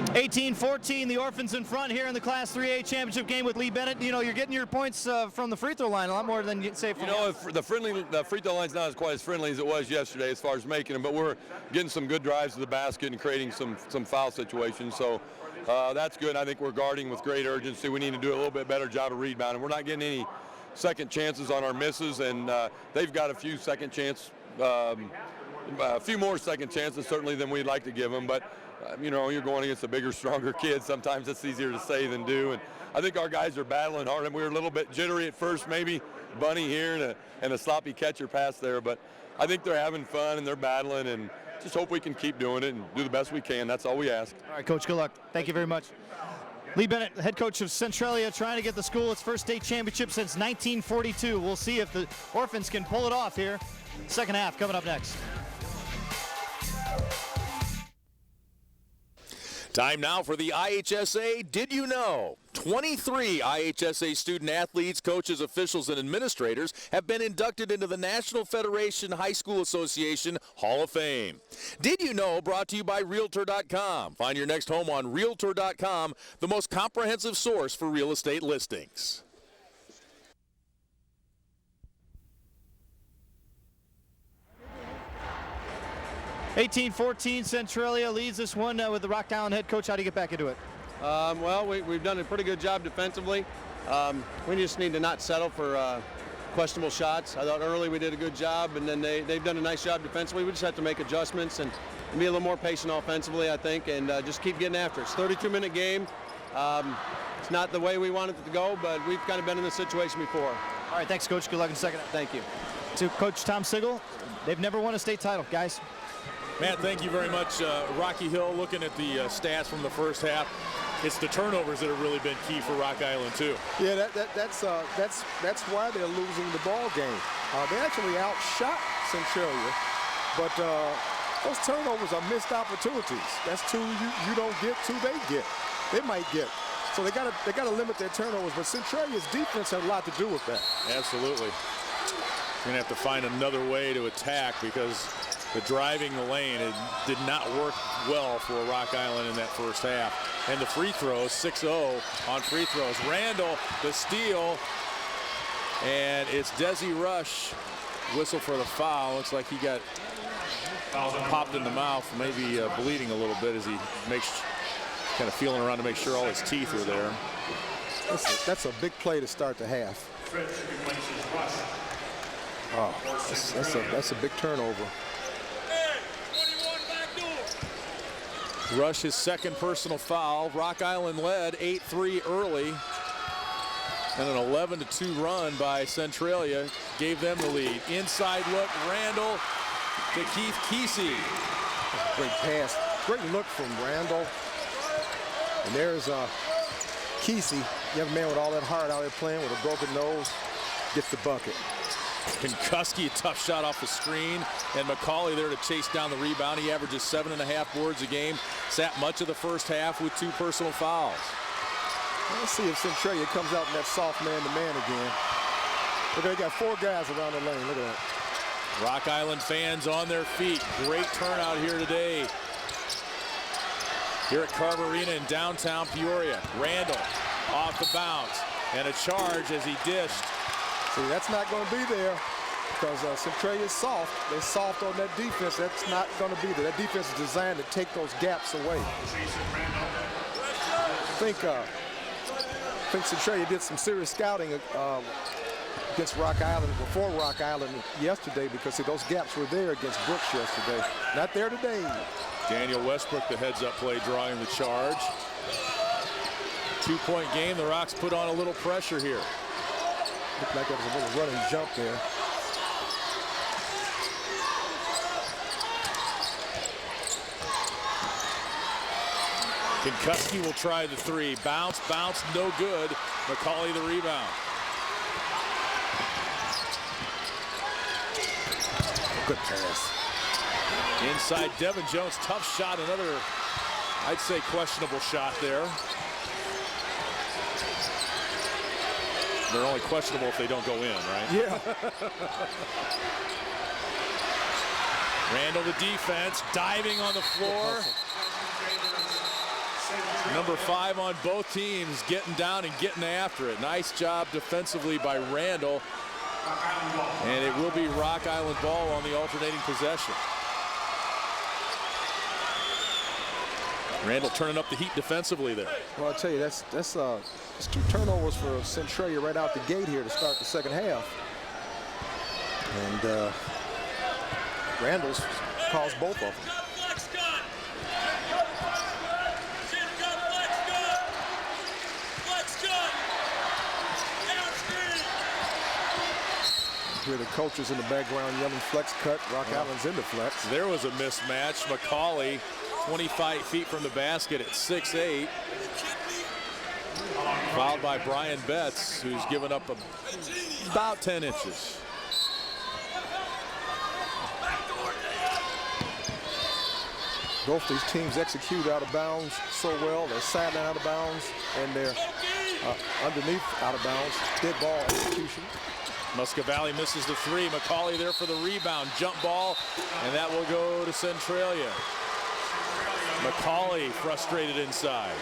(18-14), the Orphans in front here in the Class 3A championship game with Lee Bennett. You know, you're getting your points from the free throw line a lot more than you say from the free throw line's not quite as friendly as it was yesterday as far as making them, but we're getting some good drives to the basket and creating some foul situations. So that's good. I think we're guarding with great urgency. We need to do a little bit better job of rebounding. We're not getting any second chances on our misses, and they've got a few second chance a few more second chances certainly than we'd like to give them, but you know, you're going against a bigger, stronger kid. Sometimes it's easier to say than do, and I think our guys are battling hard, and we were a little bit jittery at first, maybe bunny here and a sloppy catcher pass there, but I think they're having fun and they're battling, and just hope we can keep doing it and do the best we can. That's all we ask. All right, Coach, good luck. Thank you very much. Lee Bennett, head coach of Centralia, trying to get the school its first state championship since 1942. We'll see if the Orphans can pull it off here. Second half coming up next. Time now for the IHSA Did You Know? 23 IHSA student athletes, coaches, officials, and administrators have been inducted into the National Federation High School Association Hall of Fame. Did You Know? Brought to you by Realtor.com. Find your next home on Realtor.com, the most comprehensive source for real estate listings. 18-14, Centralia leads this one with the Rock Island head coach. How do you get back into it? Well, we've done a pretty good job defensively. We just need to not settle for questionable shots. I thought early we did a good job, and then they've done a nice job defensively. We just have to make adjustments and be a little more patient offensively, I think, and just keep getting after it. It's a 32-minute game. It's not the way we wanted it to go, but we've kind of been in this situation before. All right, thanks, Coach. Good luck in the second half. Thank you. To Coach Tom Sigel, they've never won a state title, guys. Matt, thank you very much. Rocky Hill, looking at the stats from the first half, it's the turnovers that have really been key for Rock Island too. Yeah, that's why they're losing the ball game. They actually outshot Centralia, but those turnovers are missed opportunities. That's two you don't get, two they get. They might get. So they gotta limit their turnovers, but Centralia's defense had a lot to do with that. Absolutely. You're gonna have to find another way to attack because the driving the lane, it did not work well for Rock Island in that first half. And the free throws, 6-0 on free throws. Randall, the steal, and it's Desi Rush. Whistle for the foul. Looks like he got popped in the mouth, maybe bleeding a little bit as he makes, kind of feeling around to make sure all his teeth are there. That's a big play to start the half. Oh, that's a big turnover. Rush, his second personal foul. Rock Island led 8-3 early, and an 11-2 run by Centralia gave them the lead. Inside look, Randall to Keith Kesey. Great pass, great look from Randall. And there's Kesey, young man with all that heart out there playing with a broken nose, gets the bucket. Pinkuski, a tough shot off the screen, and McCauley there to chase down the rebound. He averages 7.5 boards a game, sat much of the first half with 2 personal fouls. Let's see if Centralia comes out in that soft man-to-man again. Look, they got 4 guys around the lane. Look at that. Rock Island fans on their feet. Great turnout here today. Here at Carver Arena in downtown Peoria. Randall off the bounce, and a charge as he dished. See, that's not going to be there because Centralia is soft. They're soft on that defense. That's not going to be there. That defense is designed to take those gaps away. I think Centralia did some serious scouting against Rock Island, before Rock Island yesterday, because see, those gaps were there against Brooks yesterday. Not there today. Daniel Westbrook, the heads-up play, drawing the charge. 2-point game. The Rocks put on a little pressure here. Looked like there was a little run and jump there. Pinkuski will try the 3. Bounce, no good. McCauley the rebound. Good pass. Inside Devin Jones, tough shot. Another, I'd say, questionable shot there. They're only questionable if they don't go in, right? Yeah. Randall the defense, diving on the floor. Number 5 on both teams, getting down and getting after it. Nice job defensively by Randall. And it will be Rock Island ball on the alternating possession. Randall turning up the heat defensively there. Well, I'll tell you, that's 2 turnovers for Centralia right out the gate here to start the second half. And Randall's cost both of them. Hear the coaches in the background yelling flex cut. Rock Island's in the flex. There was a mismatch. McCauley, 25 feet from the basket at 6'8". Fouled by Brian Betts, who's given up about 10 inches. Both these teams execute out of bounds so well. They're sideline out of bounds, and they're underneath out of bounds. Dead ball execution. Muscovali misses the three. McCauley there for the rebound. Jump ball, and that will go to Centralia. McCauley frustrated inside.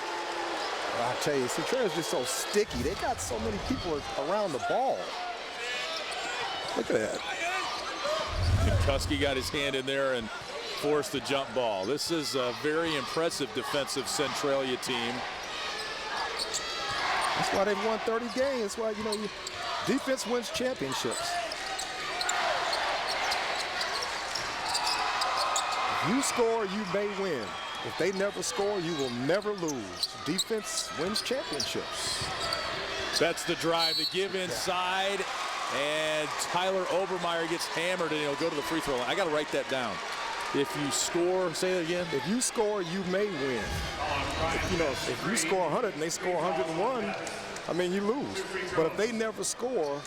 I tell you, Centralia's just so sticky. They got so many people around the ball. Look at that. Kuski got his hand in there and forced the jump ball. This is a very impressive defensive Centralia team. That's why they've won 30 games. That's why, you know, defense wins championships. If you score, you may win. If they never score, you will never lose. Defense wins championships. That's the drive, the give inside, and Tyler Obermeyer gets hammered, and he'll go to the free throw line. I got to write that down. If you score, say it again. If you score, you may win. If you score 100 and they score 101, I mean, you lose. But if they never score,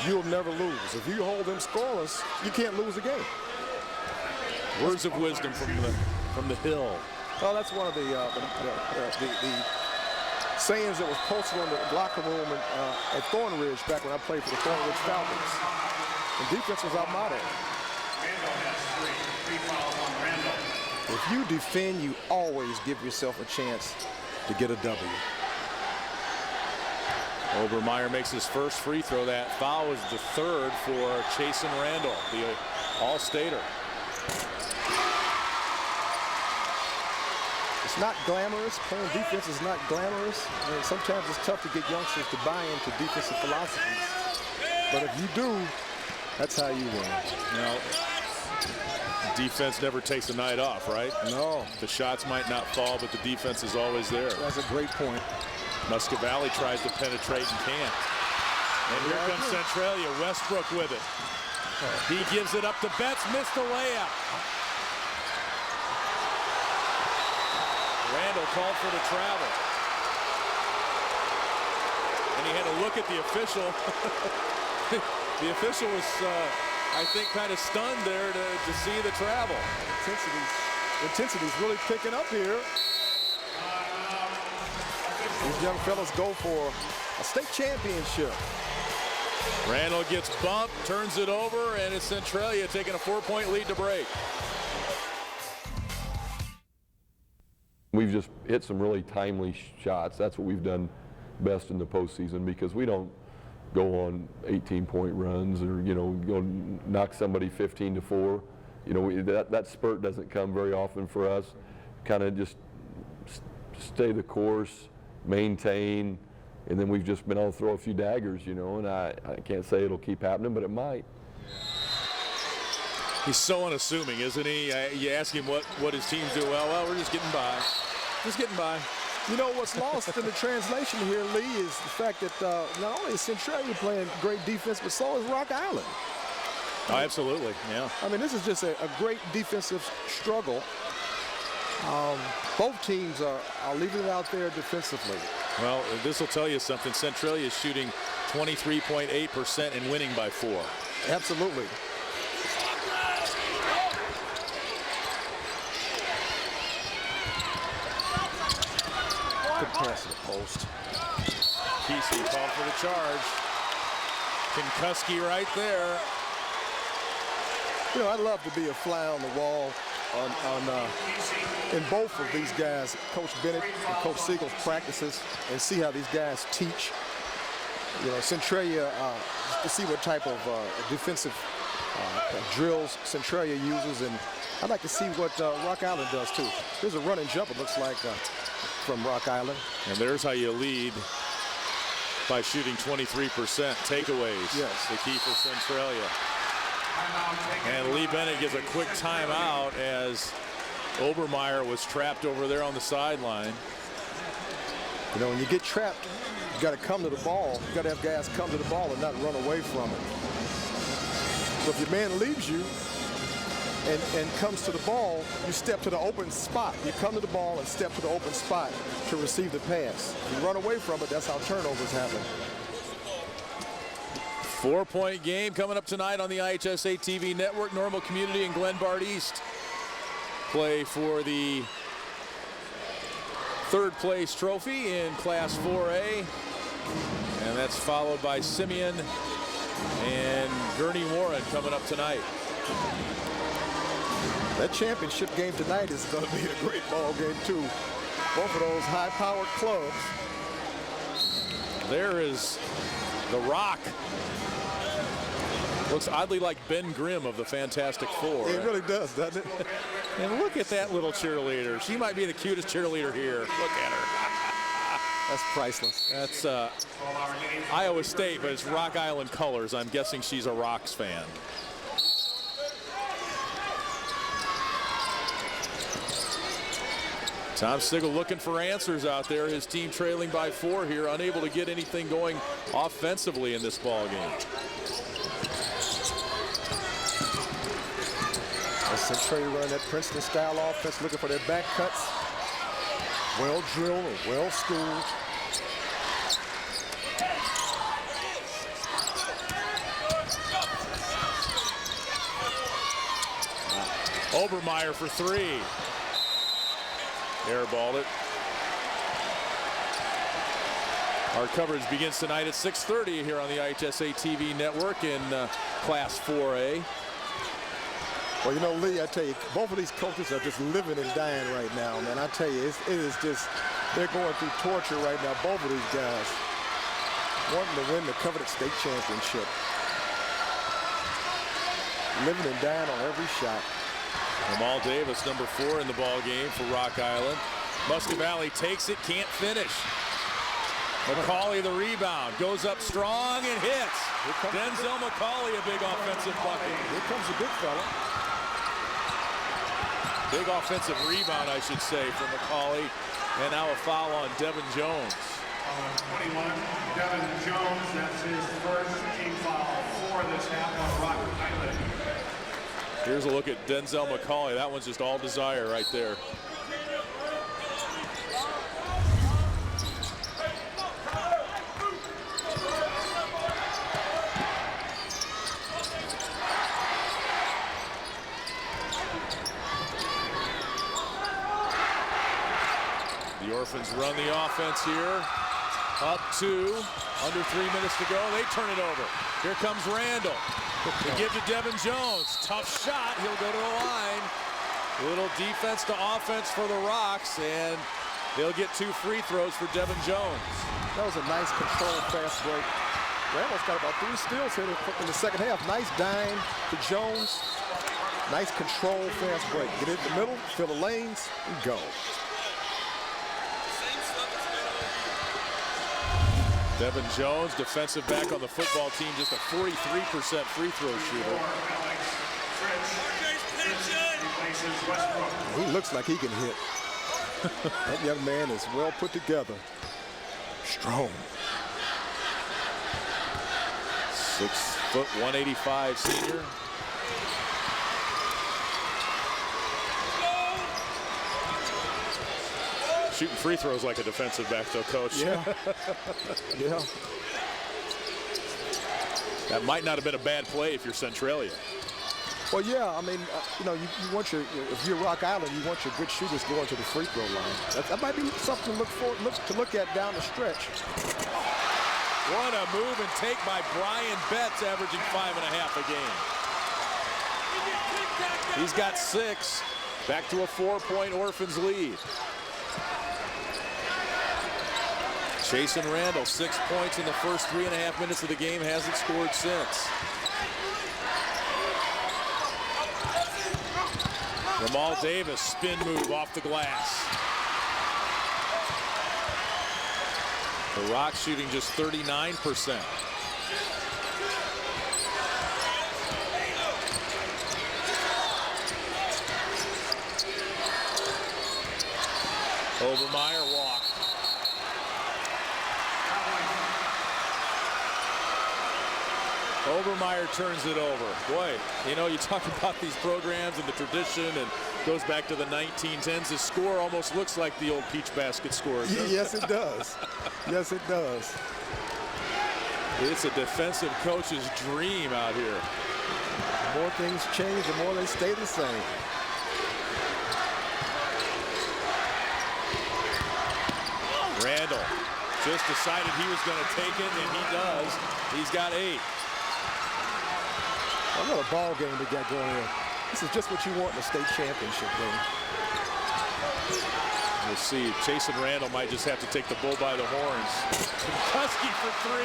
you'll never lose. If you hold them scoreless, you can't lose the game. Words of wisdom from the Hill. Oh, that's one of the sayings that was posted on the locker room at Thornridge back when I played for the Thornridge Falcons. And defense was our motto. If you defend, you always give yourself a chance to get a W. Obermeyer makes his first free throw. That foul was the third for Chasen Randall, the All-Stater. It's not glamorous. Playing defense is not glamorous. And sometimes it's tough to get youngsters to buy into defensive philosophies. But if you do, that's how you win. Now, defense never takes a night off, right? No. The shots might not fall, but the defense is always there. That's a great point. Muscovali tries to penetrate and can't. And here comes Centralia. Westbrook with it. He gives it up to Betts. Missed the layup. Randall called for the travel. And he had to look at the official. The official was, I think, kind of stunned there to see the travel. Intensity's really picking up here. These young fellas go for a state championship. Randall gets bumped, turns it over, and it's Centralia taking a 4-point lead to break. We've just hit some really timely shots. That's what we've done best in the postseason, because we don't go on 18-point runs or, go knock somebody 15-4. That spurt doesn't come very often for us. Kind of just stay the course, maintain, and then we've just been able to throw a few daggers, and I can't say it'll keep happening, but it might. He's so unassuming, isn't he? You ask him what his teams do well, we're just getting by. Just getting by. You know, what's lost in the translation here, Lee, is the fact that not only is Centralia playing great defense, but so is Rock Island. Oh, absolutely, yeah. I mean, this is just a great defensive struggle. Both teams are leaving it out there defensively. Well, this will tell you something. Centralia is shooting 23.8% and winning by 4. Absolutely. Good pass to the post. Kesey called for the charge. Kuski right there. I'd love to be a fly on the wall in both of these guys, Coach Bennett and Coach Siegel's practices, and see how these guys teach. Centralia, to see what type of defensive drills Centralia uses, and I'd like to see what Rock Island does too. There's a run and jump, it looks like, from Rock Island. And there's how you lead, by shooting 23%. Takeaways. Yes. The key for Centralia. And Lee Bennett gets a quick timeout as Obermeyer was trapped over there on the sideline. You know, when you get trapped, you got to come to the ball. You got to have guys come to the ball and not run away from it. So if your man leaves you and comes to the ball, you step to the open spot. You come to the ball and step to the open spot to receive the pass. If you run away from it, that's how turnovers happen. 4-point game coming up tonight on the IHSA TV network. Normal Community and Glenbard East play for the third place trophy in Class 4A. And that's followed by Simeon and Gurney Warren coming up tonight. That championship game tonight is going to be a great ball game too. Both of those high-powered clubs. There is the Rock. Looks oddly like Ben Grimm of the Fantastic Four. It really does, doesn't it? And look at that little cheerleader. She might be the cutest cheerleader here. Look at her. That's priceless. That's Iowa State, but it's Rock Island colors. I'm guessing she's a Rocks fan. Tom Sigel looking for answers out there. His team trailing by 4 here, unable to get anything going offensively in this ball game. Centralia running that Princeton-style offense, looking for their back cuts. Well drilled and well schooled. Obermeyer for 3. Airballed it. Our coverage begins tonight at 6:30 here on the IHSA TV network in Class 4A. Well, you know, Lee, I tell you, both of these coaches are just living and dying right now, man. I tell you, it is just, they're going through torture right now, both of these guys, wanting to win the coveted state championship. Living and dying on every shot. Jamal Davis, number 4 in the ball game for Rock Island. Muscovalley takes it, can't finish. McCauley the rebound, goes up strong and hits. Denzel McCauley, a big offensive bucket. Here comes the big fella. Big offensive rebound, I should say, for McCauley. And now a foul on Devin Jones. 21, Devin Jones, that's his first team foul for this half on Rock Island. Here's a look at Denzel McCauley. That one's just all desire right there. The Orphans run the offense here. Up 2, under 3 minutes to go. They turn it over. Here comes Randall. To give to Devin Jones. Tough shot. He'll go to the line. Little defense to offense for the Rocks, and they'll get 2 free throws for Devin Jones. That was a nice controlled fast break. Randall's got about 3 steals here in the second half. Nice dime to Jones. Nice controlled fast break. Get it in the middle, fill the lanes, and go. Devin Jones, defensive back on the football team, just a 43% free throw shooter. He looks like he can hit. That young man is well put together. Strong. 6', 185 senior. Shooting free throws like a defensive back, though, Coach. Yeah. Yeah. That might not have been a bad play if you're Centralia. Well, yeah, I mean, you know, you want your, if you're Rock Island, you want your good shooters going to the free throw line. That might be something to look at down the stretch. What a move and take by Brian Betts, averaging 5.5 a game. He's got 6. Back to a 4-point Orphans lead. Chasen Randall, 6 points in the first 3.5 minutes of the game, hasn't scored since. Jamal Davis, spin move off the glass. The Rocks shooting just 39%. Obermeyer walked. Obermeyer turns it over. Boy, you know, you talk about these programs and the tradition, and goes back to the 1910s. His score almost looks like the old Peach Basket score. Yes, it does. Yes, it does. It's a defensive coach's dream out here. The more things change, the more they stay the same. Randall just decided he was going to take it, and he does. He's got 8. Another ball game we got going here. This is just what you want in a state championship game. We'll see. Jason Randall might just have to take the bull by the horns. Husky for 3,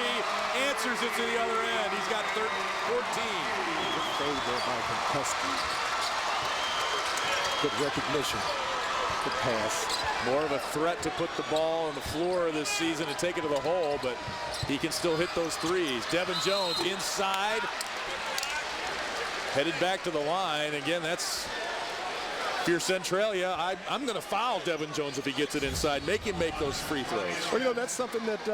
answers it to the other end. He's got 14. Good fade there by Husky. Good recognition. Good pass. More of a threat to put the ball on the floor this season and take it to the hole, but he can still hit those threes. Devin Jones inside. Headed back to the line. Again, that's, if you're Centralia, I'm going to foul Devin Jones if he gets it inside. Make him make those free throws. Well, you know, that's something that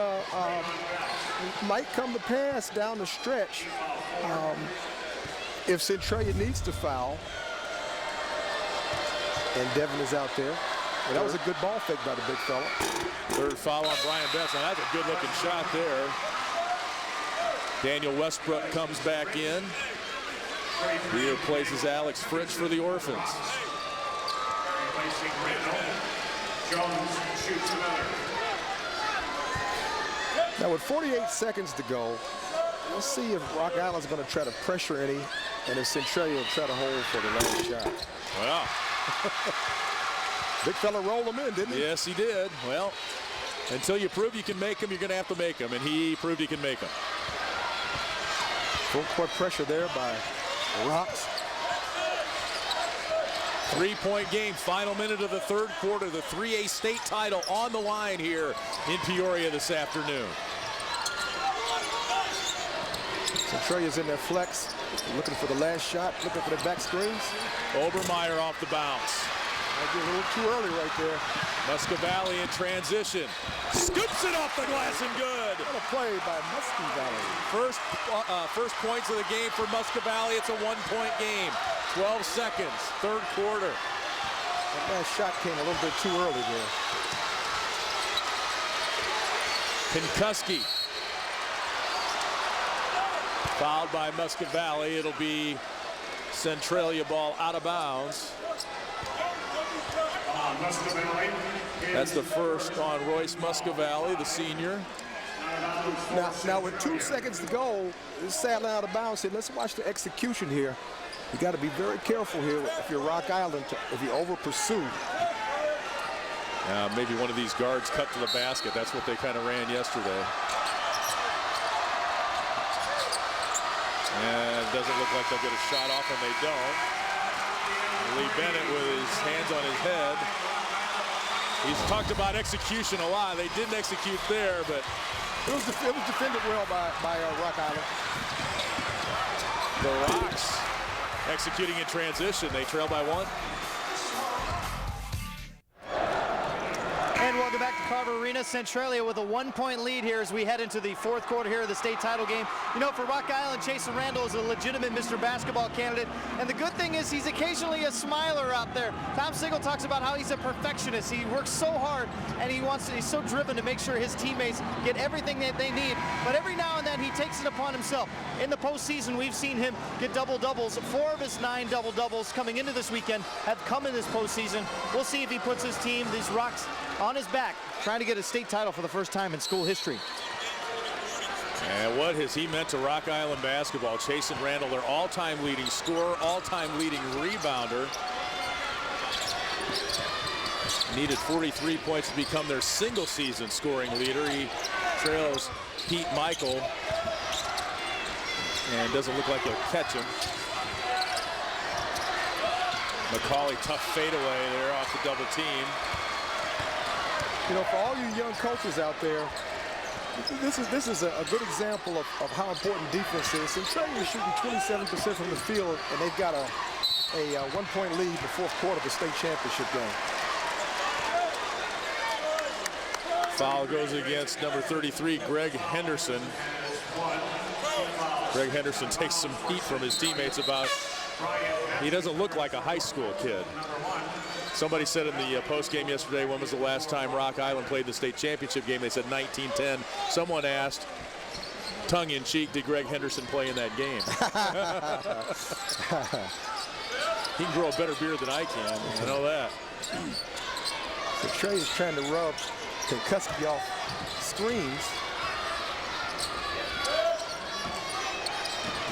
might come to pass down the stretch. If Centralia needs to foul, and Devin is out there. Well, that was a good ball fake by the big fella. Third foul on Brian Betts. Now that's a good-looking shot there. Daniel Westbrook comes back in. He replaces Alex Fritz for the Orphans. Now with 48 seconds to go, we'll see if Rock Island's going to try to pressure any, and if Centralia will try to hold for the last shot. Well. Big fella rolled him in, didn't he? Yes, he did. Well, until you prove you can make them, you're going to have to make them, and he proved he can make them. Full court pressure there by Rocks. 3-point game, final minute of the third quarter. The 3A state title on the line here in Peoria this afternoon. Centralia's in their flex, looking for the last shot, looking for the back screens. Obermeyer off the bounce. Might be a little too early right there. Muscovalley in transition. Scoops it off the glass and good. What a play by Muscovalley. First points of the game for Muscovalley. It's a 1-point game. 12 seconds, third quarter. That last shot came a little bit too early there. Pinkuski. Fouled by Muscovalley. It'll be Centralia ball out of bounds. That's the first on Royce Muscovalley, the senior. Now with 2 seconds to go, it's sadly out of bounds here. Let's watch the execution here. You got to be very careful here if you're Rock Island, if you over pursue. Maybe one of these guards cut to the basket. That's what they kind of ran yesterday. And it doesn't look like they'll get a shot off, and they don't. Lee Bennett with his hands on his head. He's talked about execution a lot. They didn't execute there, but it was defended well by Rock Island. The Rocks executing in transition. They trail by 1. And welcome back to Carver Arena. Centralia with a 1-point lead here as we head into the fourth quarter here of the state title game. You know, for Rock Island, Jason Randall is a legitimate Mr. Basketball candidate. And the good thing is he's occasionally a smiler out there. Tom Sigel talks about how he's a perfectionist. He works so hard and he's so driven to make sure his teammates get everything that they need. But every now and then he takes it upon himself. In the postseason, we've seen him get double-doubles. 4 of his 9 double-doubles coming into this weekend have come in this postseason. We'll see if he puts his team, these Rocks, on his back, trying to get a state title for the first time in school history. And what has he meant to Rock Island basketball? Jason Randall, their all-time leading scorer, all-time leading rebounder. Needed 43 points to become their single-season scoring leader. He trails Pete Michael, and doesn't look like he'll catch him. McCauley, tough fadeaway there off the double team. You know, for all you young coaches out there, this is a good example of how important defense is. Centralia is shooting 27% from the field, and they've got a 1-point lead in the fourth quarter of the state championship game. Foul goes against number 33, Greg Henderson. Greg Henderson takes some heat from his teammates about he doesn't look like a high school kid. Somebody said in the post game yesterday, when was the last time Rock Island played the state championship game? They said 1910. Someone asked, tongue in cheek, did Greg Henderson play in that game? He can grow a better beard than I can. I know that. So Trey is trying to rub Kentucky off screens.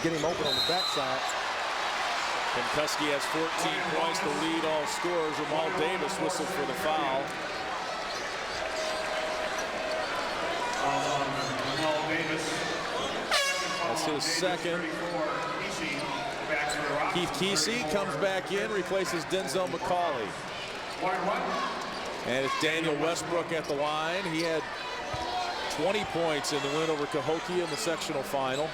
Get him open on the backside. Kentucky has 14 points to lead all scorers. Ramal Davis whistled for the foul. That's his second. Keith Kesey comes back in, replaces Denzel McCauley. And it's Daniel Westbrook at the line. He had 20 points in the win over Cahokia in the sectional final.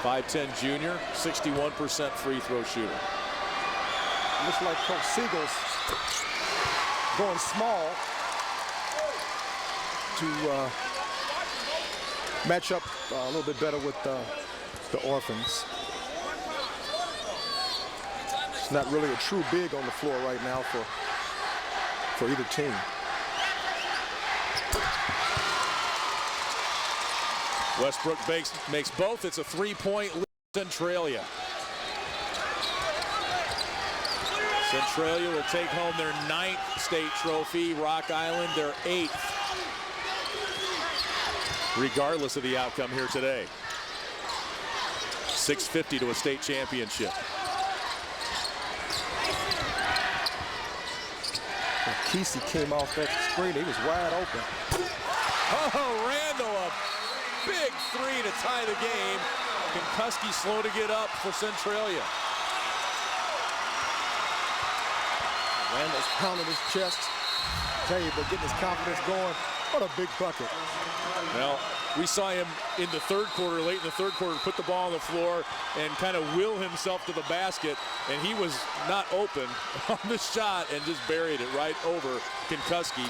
5'10" junior, 61% free throw shooter. Looks like Coach Siegel's going small to match up a little bit better with the Orphans. It's not really a true big on the floor right now for either team. Westbrook makes both. It's a 3-point lead for Centralia. Centralia will take home their 9th state trophy. Rock Island their 8th. Regardless of the outcome here today. 650 to a state championship. Kesey came off that screen. He was wide open. Oh, Randall, a big three to tie the game. Kentucky slow to get up for Centralia. Randall's pounding his chest. Tell you, but getting his confidence going. What a big bucket. Well, we saw him in the third quarter, late in the third quarter, put the ball on the floor and kind of will himself to the basket, and he was not open on the shot and just buried it right over Kentucky.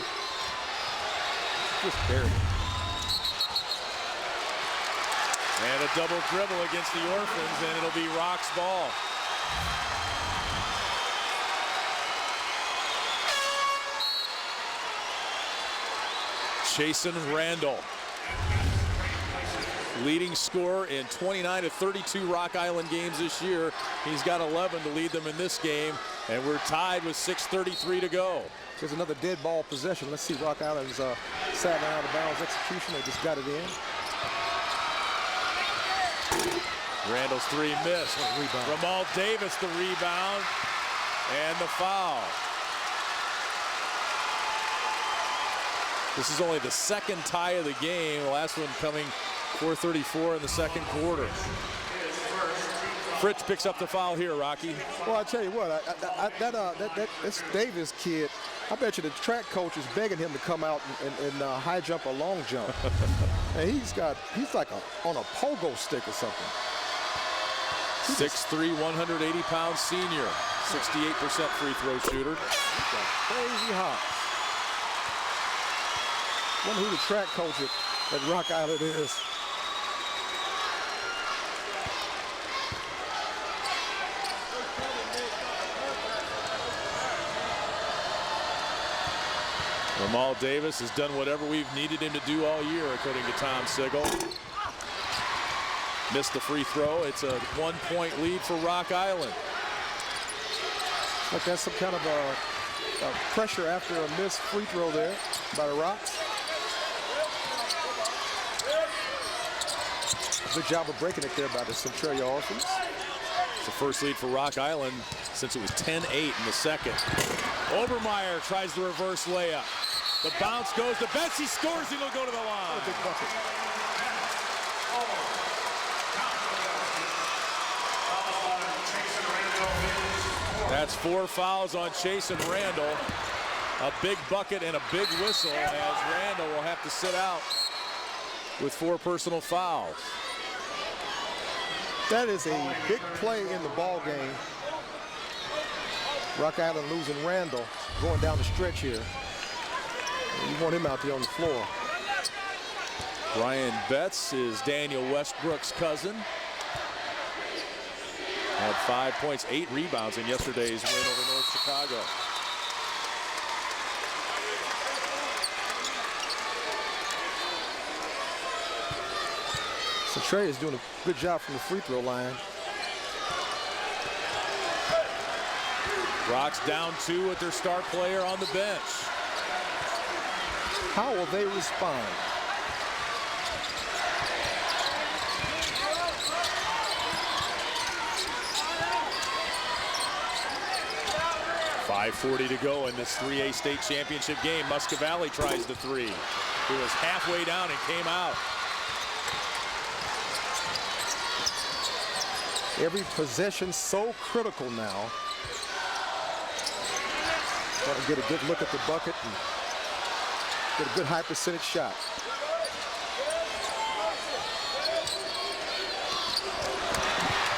Just buried it. And a double dribble against the Orphans, and it'll be Rock's ball. Chasen Randall, leading scorer in 29 of 32 Rock Island games this year. He's got 11 to lead them in this game, and we're tied with 6:33 to go. Here's another dead ball possession. Let's see Rock Island's sideline out of bounds execution. They just got it in. Randall's three missed. Ramal Davis the rebound and the foul. This is only the second tie of the game. The last one coming 4:34 in the second quarter. Fritz picks up the foul here, Rocky. Well, I tell you what, this Davis kid, I bet you the track coach is begging him to come out and high jump or long jump. And he's like on a pogo stick or something. 6'3", 180-pound senior, 68% free throw shooter. Crazy hot. Wonder who the track coach at Rock Island is. Ramal Davis has done whatever we've needed him to do all year, according to Tom Sigel. Missed the free throw. It's a 1-point lead for Rock Island. Like that's some kind of a pressure after a missed free throw there by the Rocks. Good job of breaking it there by the Centralia Orphans. It's the first lead for Rock Island since it was 10-8 in the second. Obermeyer tries the reverse layup. The bounce goes to Betts. He scores. He'll go to the line. What a big bucket. That's 4 fouls on Chasen Randall. A big bucket and a big whistle as Randall will have to sit out with 4 personal fouls. That is a big play in the ball game. Rock Island losing Randall going down the stretch here. You want him out there on the floor. Brian Betts is Daniel Westbrook's cousin. Had 5 points, 8 rebounds in yesterday's win over North Chicago. Centralia is doing a good job from the free throw line. Rocks down 2 with their star player on the bench. How will they respond? .540 to go in this 3A state championship game. Muscovalley tries the 3. He was halfway down and came out. Every possession so critical now. Want to get a good look at the bucket and get a good high percentage shot.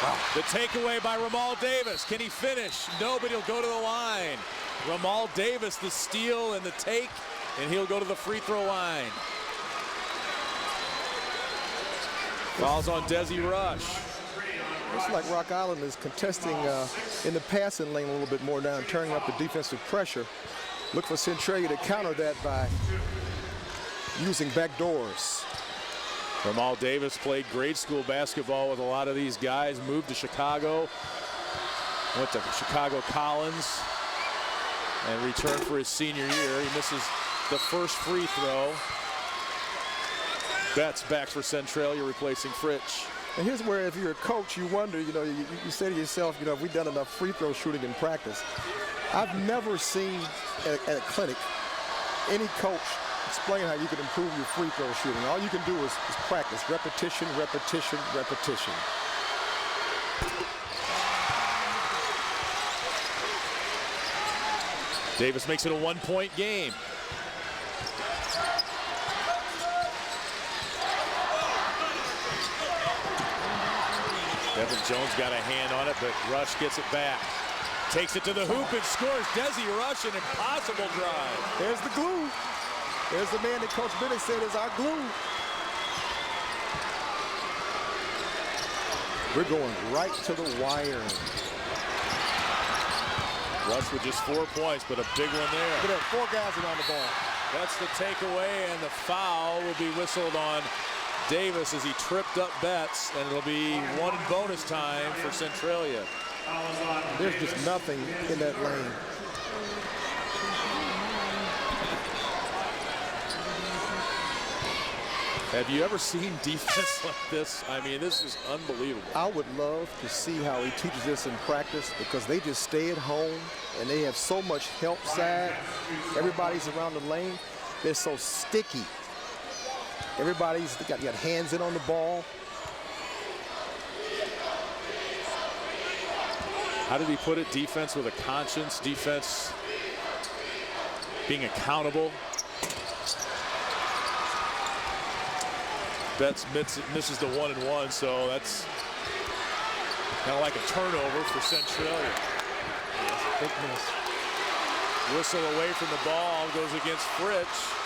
Wow. The takeaway by Ramal Davis. Can he finish? No, but he'll go to the line. Ramal Davis, the steal and the take, and he'll go to the free throw line. Fouls on Desi Rush. Looks like Rock Island is contesting in the passing lane a little bit more now and turning up the defensive pressure. Look for Centralia to counter that by using back doors. Ramal Davis played grade school basketball with a lot of these guys, moved to Chicago, went to Chicago Collins, and returned for his senior year. He misses the first free throw. Betts back for Centralia, replacing Fritsch. And here's where, if you're a coach, you wonder, you know, you say to yourself, you know, have we done enough free throw shooting in practice? I've never seen at a clinic any coach explain how you can improve your free throw shooting. All you can do is practice, repetition, repetition, repetition. Davis makes it a 1-point game. Devin Jones got a hand on it, but Rush gets it back. Takes it to the hoop and scores. Desi Rush, an impossible drive. There's the glue. There's the man that Coach Bennett said is our glue. We're going right to the wire. Rush with just 4 points, but a big one there. Look at that, 4 guys around the ball. That's the takeaway, and the foul will be whistled on Davis as he tripped up Betts, and it'll be one bonus time for Centralia. There's just nothing in that lane. Have you ever seen defense like this? I mean, this is unbelievable. I would love to see how he teaches this in practice, because they just stay at home and they have so much help side. Everybody's around the lane. They're so sticky. Everybody's got hands in on the ball. How did he put it? Defense with a conscience, defense being accountable. Betts misses the 1-and-1, so that's kind of like a turnover for Centralia. Big miss. Whistle away from the ball, goes against Fritsch.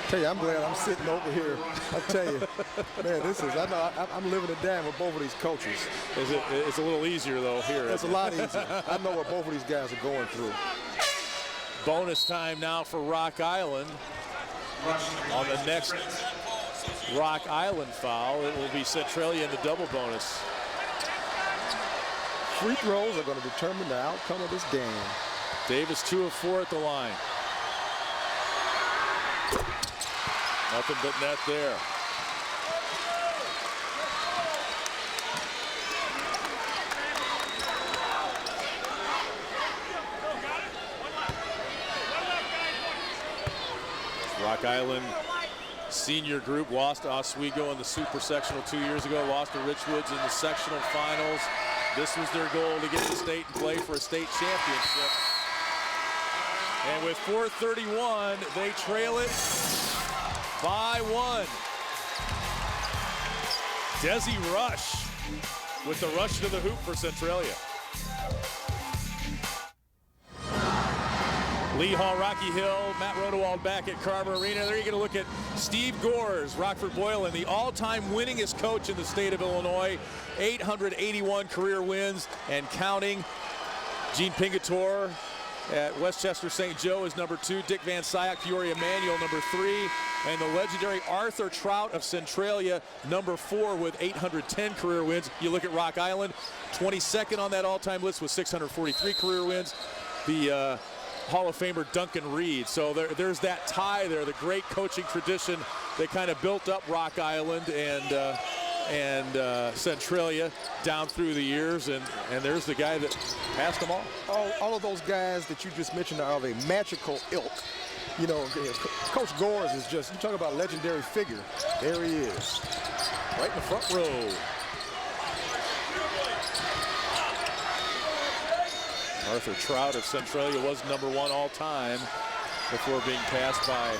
I tell you, I'm glad I'm sitting over here. I tell you, man, this is, I know I'm living it down with both of these coaches. It's a little easier, though, here. It's a lot easier. I know what both of these guys are going through. Bonus time now for Rock Island. On the next Rock Island foul, it will be Centralia in the double bonus. Free throws are going to determine the outcome of this game. Davis 2 of 4 at the line. Nothing but net there. Rock Island senior group lost to Oswego in the super sectional 2 years ago, lost to Richwoods in the sectional finals. This was their goal, to get to state and play for a state championship. And with 4:31, they trail it by 1. Desi Rush with the rush to the hoop for Centralia. Lee Hall, Rocky Hill, Matt Rodewald back at Carver Arena. There you're going to look at Steve Gores, Rockford Boylan, the all-time winningest coach in the state of Illinois, 881 career wins and counting. Gene Pingatore at Westchester St. Joe is number 2. Dick Van Syak, Peoria Manual, number 3. And the legendary Arthur Trout of Centralia, number 4 with 810 career wins. You look at Rock Island, 22nd on that all-time list with 643 career wins. The Hall of Famer Duncan Reed. So there's that tie there, the great coaching tradition that kind of built up Rock Island and Centralia down through the years, and there's the guy that passed them all. All of those guys that you just mentioned are of a magical ilk. You know, Coach Gores is just, you talk about legendary figure. There he is, right in the front row. Arthur Trout of Centralia was number 1 all time before being passed by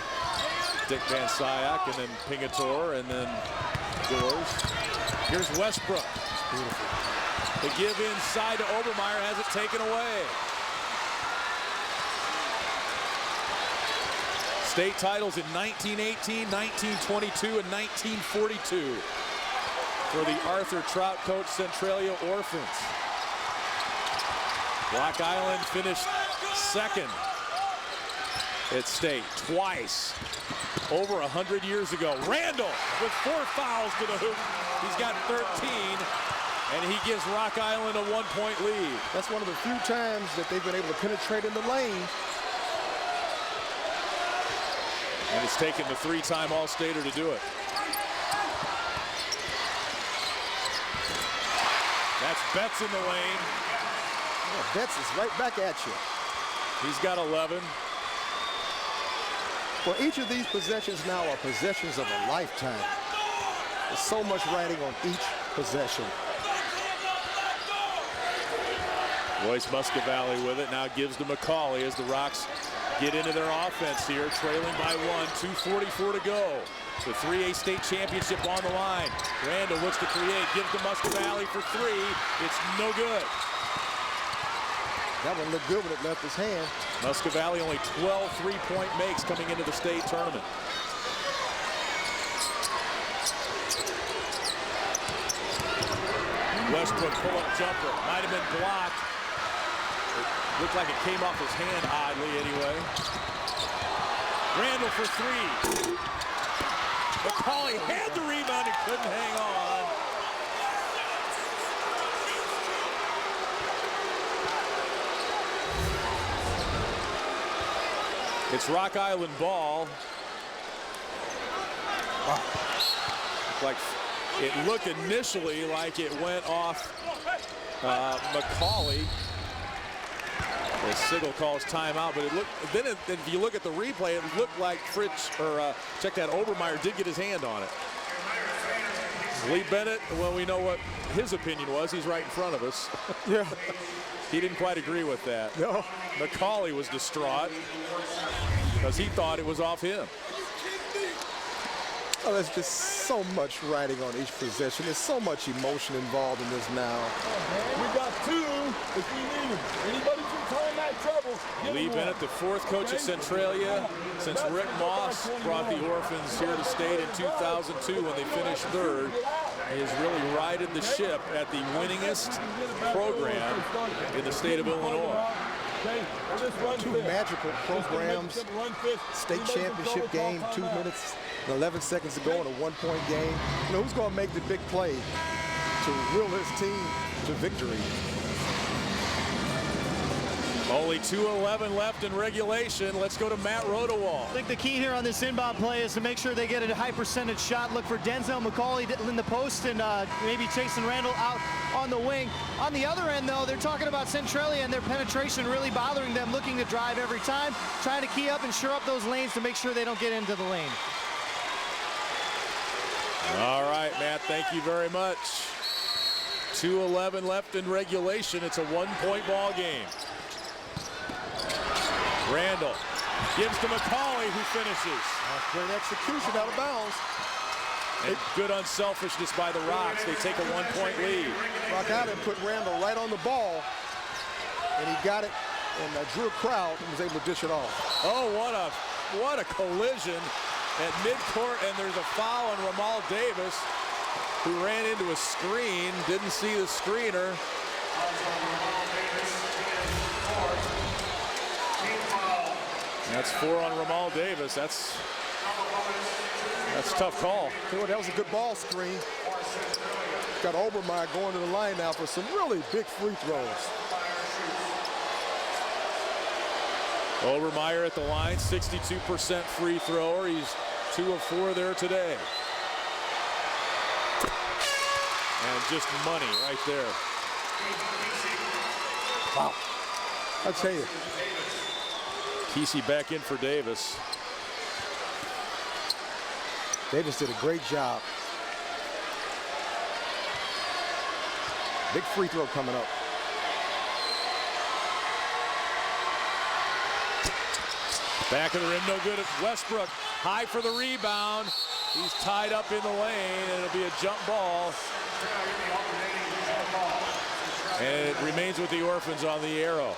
Dick Van Syak and then Pingatore and then Gores. Here's Westbrook. Beautiful. The give inside to Obermeyer, has it taken away. State titles in 1918, 1922, and 1942 for the Arthur Trout coach Centralia Orphans. Rock Island finished 2nd at state twice over 100 years ago. Randall with 4 fouls to the hoop. He's got 13, and he gives Rock Island a 1-point lead. That's one of the few times that they've been able to penetrate in the lane. And it's taken the 3-time All-Stater to do it. That's Betts in the lane. Yeah, Betts is right back at you. He's got 11. Well, each of these possessions now are possessions of a lifetime. There's so much riding on each possession. Royce Muscovally with it, now gives to McCauley as the Rocks get into their offense here, trailing by 1, 2:44 to go. The 3A state championship on the line. Randall looks to create, gives to Muscovally for 3. It's no good. That one looked good when it left his hand. Muscovally only 12 3-point makes coming into the state tournament. Westbrook pull-up jumper, might have been blocked. It looked like it came off his hand oddly anyway. Randall for 3. McCauley had the rebound and couldn't hang on. It's Rock Island ball. It looked initially like it went off McCauley. The signal calls timeout, but it looked. Then if you look at the replay, it looked like Fritz check that Obermeyer did get his hand on it. Lee Bennett, well, we know what his opinion was. He's right in front of us. Yeah. He didn't quite agree with that. No. McCauley was distraught because he thought it was off him. Oh, there's just so much riding on each possession. There's so much emotion involved in this now. We got 2 if we need them. Anybody can call that trouble. Lee Bennett, the 4th coach at Centralia since Rick Moss brought the Orphans here to state in 2002 when they finished 3rd. He has really righted the ship at the winningest program in the state of Illinois. 2 magical programs, state championship game, 2 minutes and 11 seconds to go in a 1-point game. You know, who's going to make the big play to will his team to victory? Only 2:11 left in regulation. Let's go to Matt Rodewald. I think the key here on this inbound play is to make sure they get a high percentage shot. Look for Denzel McCauley in the post and maybe Jason Randall out on the wing. On the other end, though, they're talking about Centralia and their penetration really bothering them, looking to drive every time, trying to key up and shore up those lanes to make sure they don't get into the lane. All right, Matt, thank you very much. 2:11 left in regulation. It's a 1-point ball game. Randall gives to McCauley, who finishes. Great execution out of bounds. And good unselfishness by the Rocks. They take a 1-point lead. Rock Island put Randall right on the ball, and he got it and drew a crowd and was able to dish it off. Oh, what a collision at midcourt, and there's a foul on Ramal Davis, who ran into a screen, didn't see the screener. That's 4 on Ramal Davis. That's a tough call. That was a good ball screen. Got Obermeyer going to the line now for some really big free throws. Obermeyer at the line, 62% free thrower. He's 2 of 4 there today. And just money right there. Wow. I tell you. Kesey back in for Davis. Davis did a great job. Big free throw coming up. Back of the rim, no good. It's Westbrook. High for the rebound. He's tied up in the lane, and it'll be a jump ball. And it remains with the Orphans on the arrow.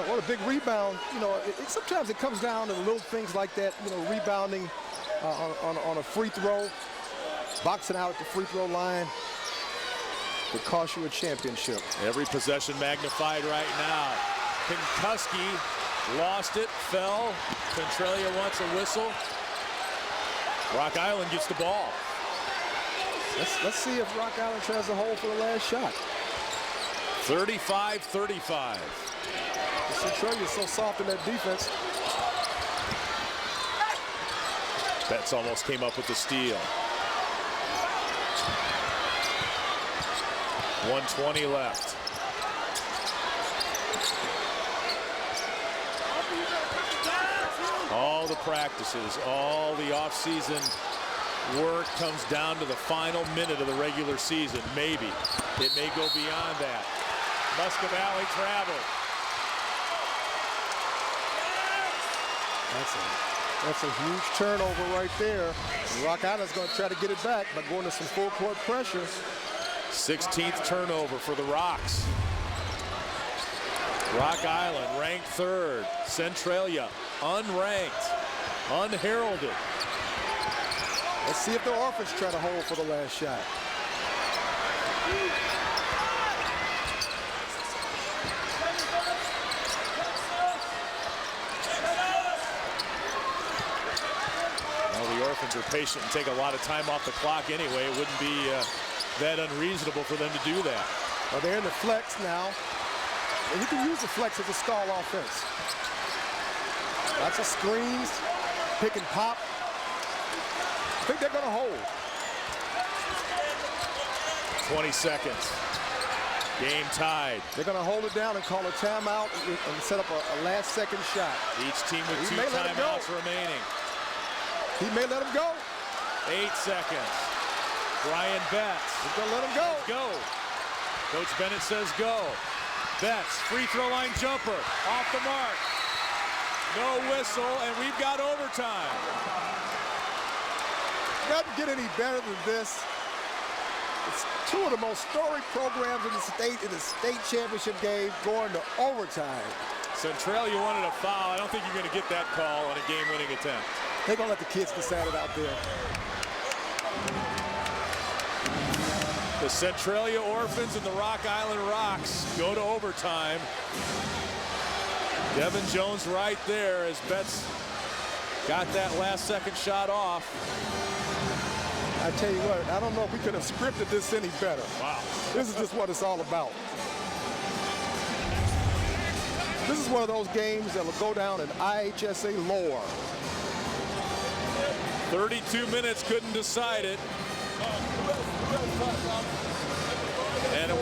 What a big rebound. You know, sometimes it comes down to little things like that, you know, rebounding on a free throw, boxing out at the free throw line. It cost you a championship. Every possession magnified right now. Pinkuski lost it, fell. Centralia wants a whistle. Rock Island gets the ball. Let's see if Rock Island tries to hold for the last shot. 35-35. Centralia's so soft in that defense. Betts almost came up with the steal. 1:20 left. All the practices, all the off-season work comes down to the final minute of the regular season. Maybe. It may go beyond that. Muscovalley traveled. That's a huge turnover right there. And Rock Island's going to try to get it back by going to some full court pressure. 16th turnover for the Rocks. Rock Island ranked 3rd. Centralia unranked, unheralded. Let's see if the Orphans try to hold for the last shot. Well, the Orphans are patient and take a lot of time off the clock anyway. It wouldn't be that unreasonable for them to do that. Well, they're in the flex now. And you can use the flex as a stall offense. Lots of screens, pick and pop. I think they're going to hold. 20 seconds. Game tied. They're going to hold it down and call a timeout and set up a last second shot. Each team with 2 timeouts remaining. He may let him go. 8 seconds. Brian Betts. He's going to let him go. Go. Coach Bennett says go. Betts, free throw line jumper, off the mark. No whistle, and we've got overtime. Doesn't get any better than this. It's 2 of the most storied programs in the state championship game going to overtime. Centralia wanted a foul. I don't think you're going to get that call on a game-winning attempt. They're going to let the kids decide it out there. The Centralia Orphans and the Rock Island Rocks go to overtime. Devin Jones right there as Betts got that last second shot off. I tell you what, I don't know if we could have scripted this any better. Wow. This is just what it's all about. This is one of those games that will go down in IHSA lore. 32 minutes, couldn't decide it. And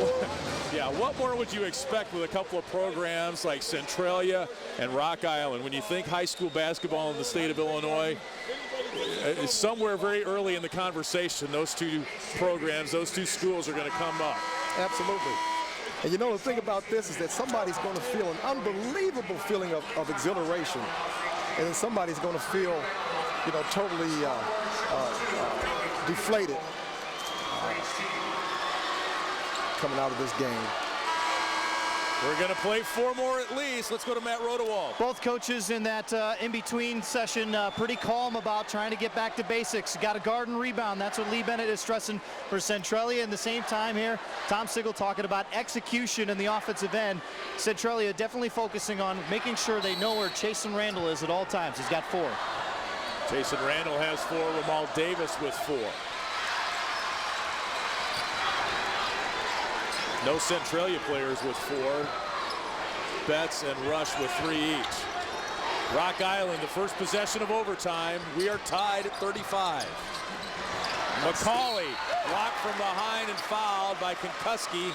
yeah, what more would you expect with a couple of programs like Centralia and Rock Island? When you think high school basketball in the state of Illinois, it's somewhere very early in the conversation, those 2 programs, those 2 schools are going to come up. Absolutely. And you know, the thing about this is that somebody's going to feel an unbelievable feeling of exhilaration. And then somebody's going to feel, you know, totally deflated coming out of this game. We're going to play 4 more at least. Let's go to Matt Rodewald. Both coaches in that in-between session pretty calm about trying to get back to basics. Got to guard and rebound. That's what Lee Bennett is stressing for Centralia. In the same time here, Tom Sigel talking about execution in the offensive end. Centralia definitely focusing on making sure they know where Chasen Randall is at all times. He's got 4. Chasen Randall has 4. Ramal Davis with 4. No Centralia players with 4. Betts and Rush with 3 each. Rock Island, the first possession of overtime. We are tied at 35. McCauley blocked from behind and fouled by Konkuski.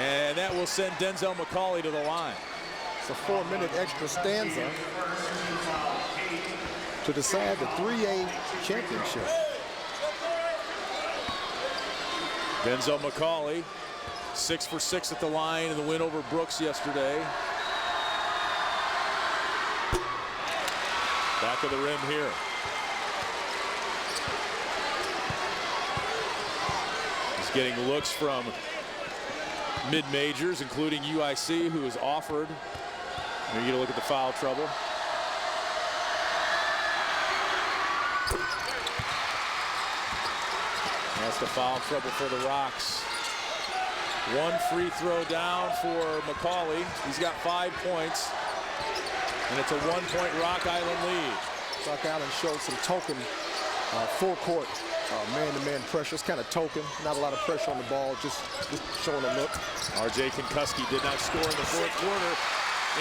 And that will send Denzel McCauley to the line. It's a 4-minute extra stanza to decide the 3A championship. Denzel McCauley, 6 for 6 at the line in the win over Brooks yesterday. Back of the rim here. He's getting looks from mid-majors, including UIC, who is offered. Here you get a look at the foul trouble. That's the foul trouble for the Rocks. 1 free throw down for McCauley. He's got 5 points. And it's a 1-point Rock Island lead. Rock Island showed some token full court man-to-man pressure. It's kind of token. Not a lot of pressure on the ball, just showing a look. R.J. Konkuski did not score in the 4th quarter.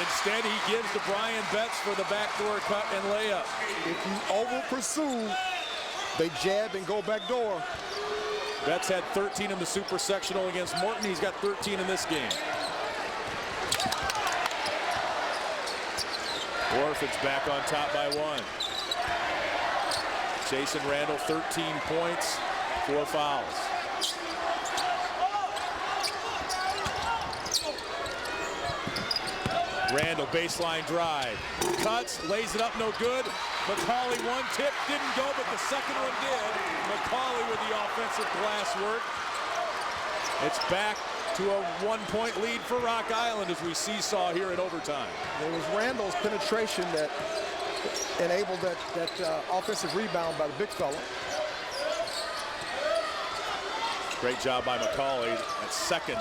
Instead, he gives to Brian Betts for the backdoor cut and layup. If you over-pursue, they jab and go back door. Betts had 13 in the super sectional against Morton. He's got 13 in this game. Orford's back on top by 1. Chasen Randall, 13 points, 4 fouls. Randall, baseline drive. Cuts, lays it up, no good. McCauley, 1 tip, didn't go, but the second one did. McCauley with the offensive glass work. It's back to a 1-point lead for Rock Island as we seesaw here in overtime. It was Randall's penetration that enabled that offensive rebound by the big fella. Great job by McCauley, that second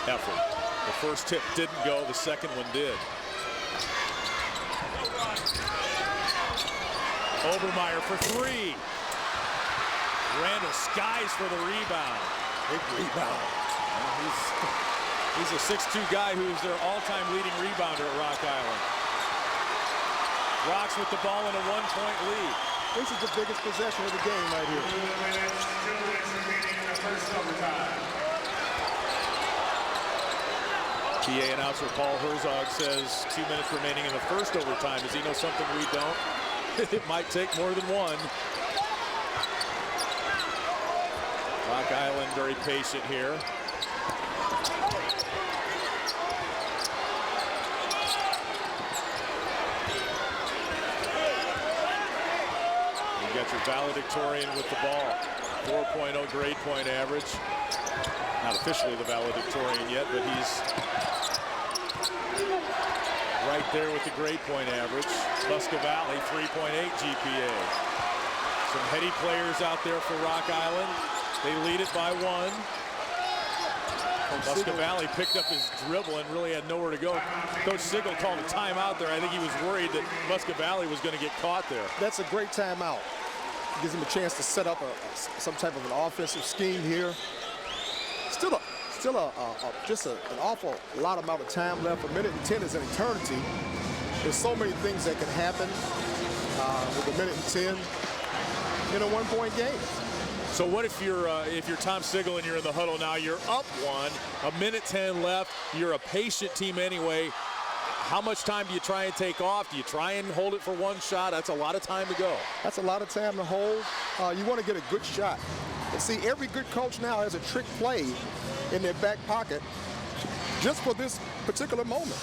effort. The first tip didn't go, the second one did. Obermeyer for 3. Randall skies for the rebound. Big rebound. He's a 6'2" guy who's their all-time leading rebounder at Rock Island. Rocks with the ball in a 1-point lead. This is the biggest possession of the game right here. 2 minutes remaining in the first overtime. PA announcer Paul Herzog says 2 minutes remaining in the first overtime. Does he know something we don't? It might take more than 1. Rock Island very patient here. You got your valedictorian with the ball. 4.0 grade point average. Not officially the valedictorian yet, but he's right there with the grade point average. Musca Valley, 3.8 GPA. Some heady players out there for Rock Island. They lead it by 1. Musca Valley picked up his dribble and really had nowhere to go. Coach Sigel called a timeout there. I think he was worried that Musca Valley was going to get caught there. That's a great timeout. Gives him a chance to set up some type of an offensive scheme here. Just an awful lot amount of time left. 1 minute and 10 is an eternity. There's so many things that can happen with 1 minute and 10 in a 1-point game. So what if you're Tom Sigel and you're in the huddle now? You're up 1, 1 minute 10 left. You're a patient team anyway. How much time do you try and take off? Do you try and hold it for 1 shot? That's a lot of time to go. That's a lot of time to hold. You want to get a good shot. And see, every good coach now has a trick play in their back pocket just for this particular moment.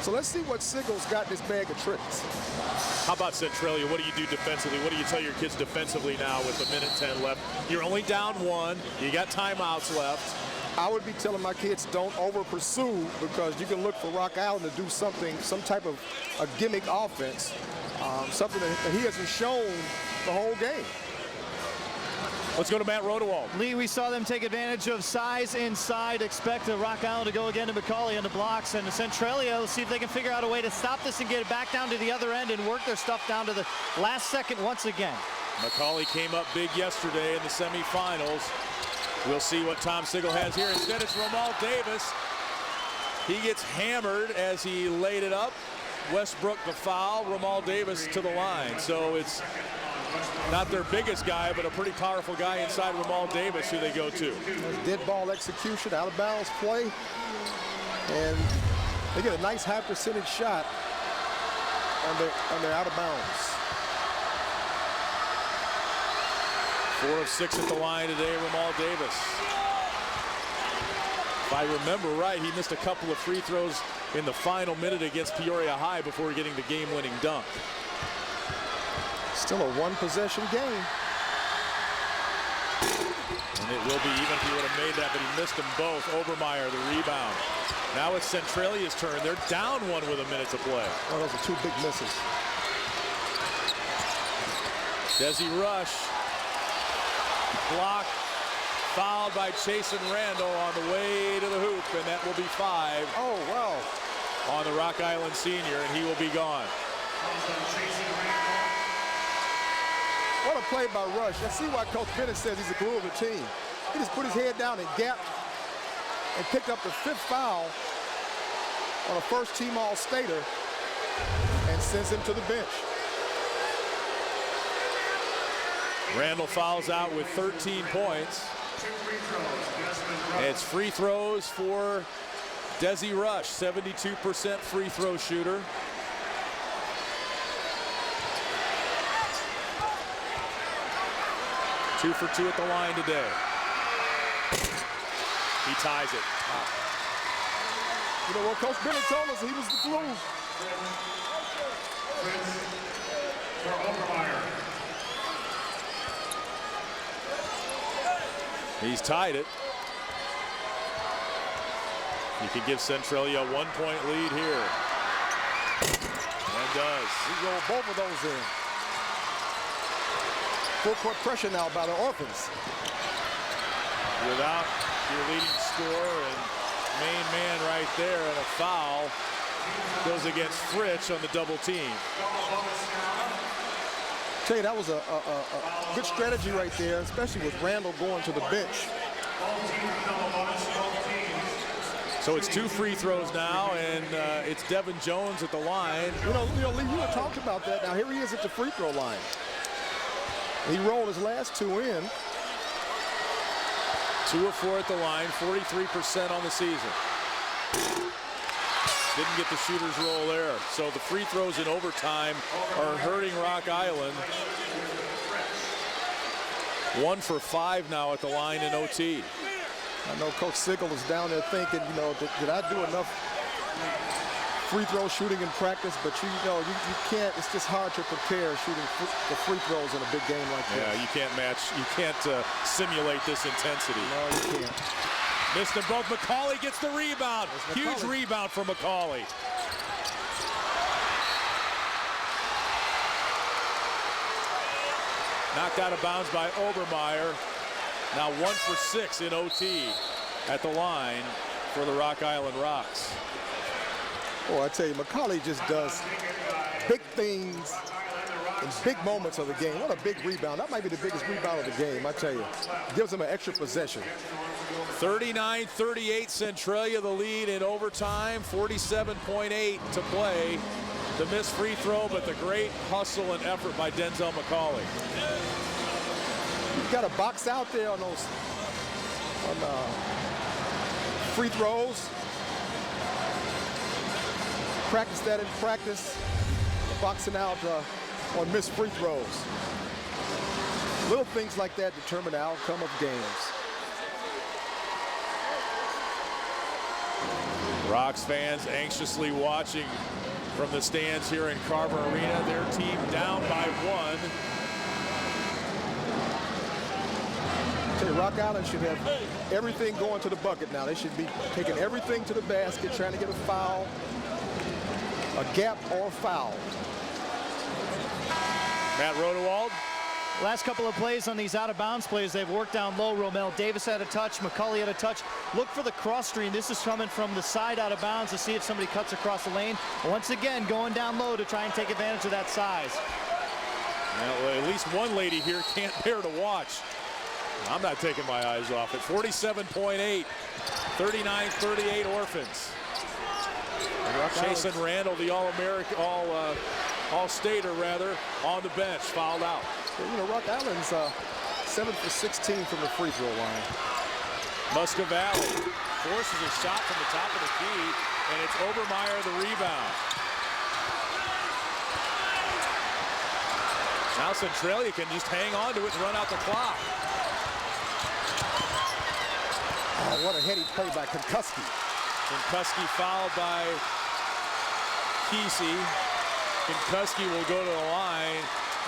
So let's see what Sigel's got in his bag of tricks. How about Centralia? What do you do defensively? What do you tell your kids defensively now with 1 minute 10 left? You're only down 1. You got timeouts left. I would be telling my kids don't over pursue, because you can look for Rock Island to do something, some type of a gimmick offense, something that he hasn't shown the whole game. Let's go to Matt Rodewald. Lee, we saw them take advantage of size inside. Expect Rock Island to go again to McCauley on the blocks, and Centralia will see if they can figure out a way to stop this and get it back down to the other end and work their stuff down to the last second once again. McCauley came up big yesterday in the semifinals. We'll see what Tom Sigel has here. Instead, it's Ramal Davis. He gets hammered as he laid it up. Westbrook the foul, Ramal Davis to the line. So it's not their biggest guy, but a pretty powerful guy inside Ramal Davis who they go to. Dead ball execution, out of bounds play, and they get a nice high percentage shot on their out of bounds. 4 of 6 at the line today, Ramal Davis. If I remember right, he missed a couple of free throws in the final minute against Peoria High before getting the game-winning dunk. Still a one-possession game. And it will be even if he would have made that, but he missed them both. Obermeyer, the rebound. Now it's Centralia's turn. They're down 1 with a minute to play. Oh, those are 2 big misses. Desi Rush. Blocked, fouled by Chasen Randall on the way to the hoop, and that will be 5. Oh, wow. On the Rock Island senior, and he will be gone. What a play by Rush. I see why Coach Bennett says he's the glue of the team. He just put his head down and gapped and picked up the 5th foul on a first-team All-Stater and sends him to the bench. Randall fouls out with 13 points. And it's free throws for Desi Rush, 72% free throw shooter. Two for 2 at the line today. He ties it. You know what Coach Bennett told us, he was the glue. He's tied it. He can give Centralia a 1-point lead here. And does. He rolled both of those in. Full court pressure now by the Orphans. Without your leading scorer and main man right there, and a foul goes against Fritsch on the double team. Tell you, that was a good strategy right there, especially with Randall going to the bench. So it's 2 free throws now, and it's Devin Jones at the line. You know, Lee, you had talked about that. Now here he is at the free throw line. He rolled his last 2 in. 2 of 4 at the line, 43% on the season. Didn't get the shooter's roll there. So the free throws in overtime are hurting Rock Island. 1 for 5 now at the line in OT. I know Coach Sigel is down there thinking, you know, did I do enough free throw shooting in practice? But you know, you can't, it's just hard to prepare shooting the free throws in a big game like this. Yeah, you can't match, you can't simulate this intensity. No, you can't. Missed them both. McCauley gets the rebound. Huge rebound for McCauley. Knocked out of bounds by Obermeyer. Now 1 for 6 in OT at the line for the Rock Island Rocks. Oh, I tell you, McCauley just does big things in big moments of the game. What a big rebound. That might be the biggest rebound of the game, I tell you. Gives him an extra possession. 39-38, Centralia the lead in overtime, 47.8 to play. The missed free throw, but the great hustle and effort by Denzel McCauley. You've got to box out there on those free throws. Practice that in practice. Boxing out on missed free throws. Little things like that determine the outcome of games. Rocks fans anxiously watching from the stands here in Carver Arena. Their team down by 1. tell you, Rock Island should have everything going to the bucket now. They should be taking everything to the basket, trying to get a foul, a gap or a foul. Matt Rodewald. Last couple of plays on these out-of-bounds plays, they've worked down low. Romel Davis had a touch, McCulley had a touch. Look for the cross screen. This is coming from the side out of bounds to see if somebody cuts across the lane. Once again, going down low to try and take advantage of that size. Well, at least one lady here can't bear to watch. I'm not taking my eyes off it. 47.8, 39-38 Orphans. Jason Randall, the All-American, All-Stater rather, on the bench, fouled out. Well, you know, Rock Island's 7 for 16 from the free throw line. Muscovali forces a shot from the top of the key, and it's Obermeyer the rebound. Now Centralia can just hang on to it and run out the clock. Oh, what a heady play by Konkuski. Konkuski fouled by Kesey. Konkuski will go to the line,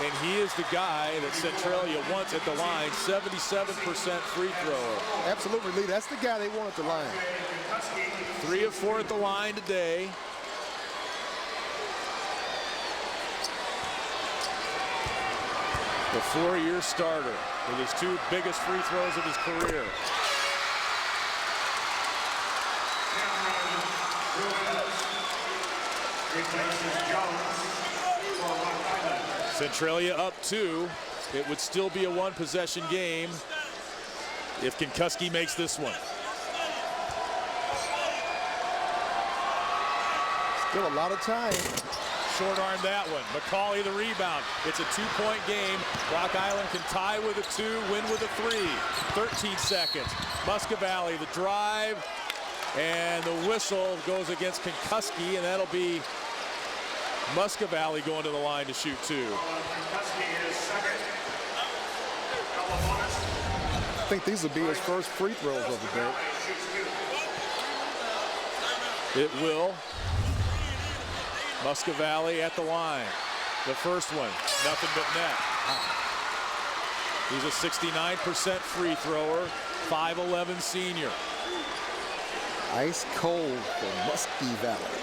and he is the guy that Centralia wants at the line, 77% free thrower. Absolutely, Lee. That's the guy they want at the line. 3 of 4 at the line today. The 4-year starter with his 2 biggest free throws of his career. Centralia up 2. It would still be a 1-possession game if Konkuski makes this one. Still a lot of time. Short arm that one. McCauley the rebound. It's a 2-point game. Rock Island can tie with a 2, win with a 3. 13 seconds. Muscovali the drive, and the whistle goes against Konkuski, and that'll be Muscovali going to the line to shoot 2. I think these will be his first free throws of the day. It will. Muscovali at the line. The first one, nothing but net. He's a 69% free thrower, 5'11" senior. Ice cold for Muscovali.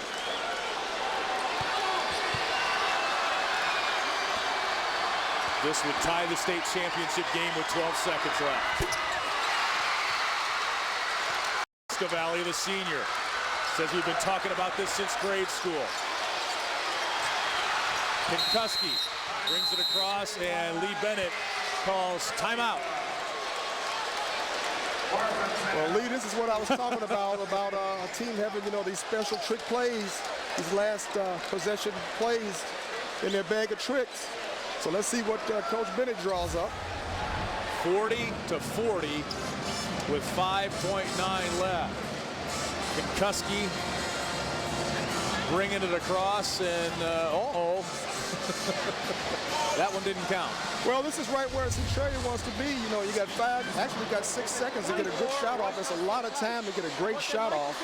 This would tie the state championship game with 12 seconds left. Muscovali, the senior, says we've been talking about this since grade school. Konkuski brings it across, and Lee Bennett calls timeout. Well, Lee, this is what I was talking about a team having, you know, these special trick plays, these last possession plays in their bag of tricks. So let's see what Coach Bennett draws up. 40-40 with 5.9 left. Konkuski bringing it across, and that one didn't count. Well, this is right where Centralia wants to be. You know, you got 6 seconds to get a good shot off. It's a lot of time to get a great shot off.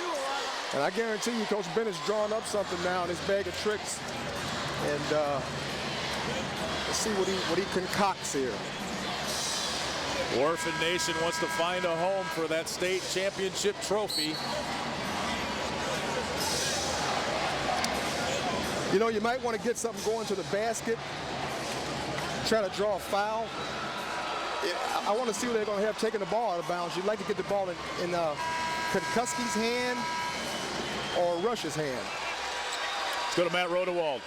And I guarantee you, Coach Bennett's drawing up something now in his bag of tricks. And let's see what he concocts here. Orphan Nation wants to find a home for that state championship trophy. You know, you might want to get something going to the basket, try to draw a foul. I want to see what they're going to have taking the ball out of bounds. You'd like to get the ball in Konkuski's hand or Rush's hand. Let's go to Matt Rodewald.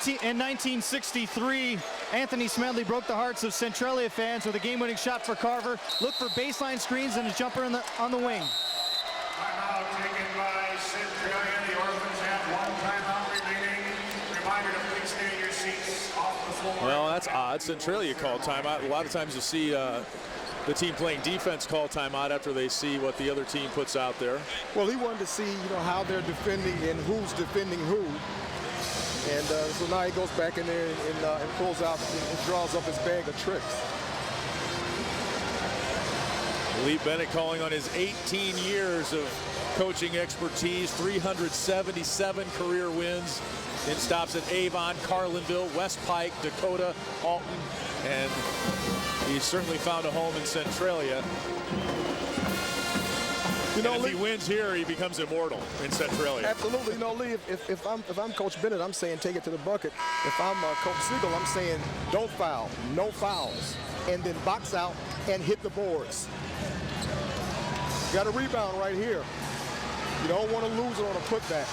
In 1963, Anthony Smedley broke the hearts of Centralia fans with a game-winning shot for Carver. Look for baseline screens and a jumper on the wing. Timeout taken by Centralia. The Orphans have 1 timeout remaining. Reminder to please stay in your seats off the floor. Well, that's odd. Centralia called timeout. A lot of times you see the team playing defense call timeout after they see what the other team puts out there. Well, he wanted to see, you know, how they're defending and who's defending who. And so now he goes back in there and pulls out and draws up his bag of tricks. Lee Bennett calling on his 18 years of coaching expertise, 377 career wins in stops at Avon, Carlinville, West Pike, Dakota, Alton, and he's certainly found a home in Centralia. You know, if he wins here, he becomes immortal in Centralia. Absolutely. You know, Lee, if I'm Coach Bennett, I'm saying take it to the bucket. If I'm Coach Siegel, I'm saying don't foul, no fouls, and then box out and hit the boards. Got a rebound right here. You don't want to lose it on a putback.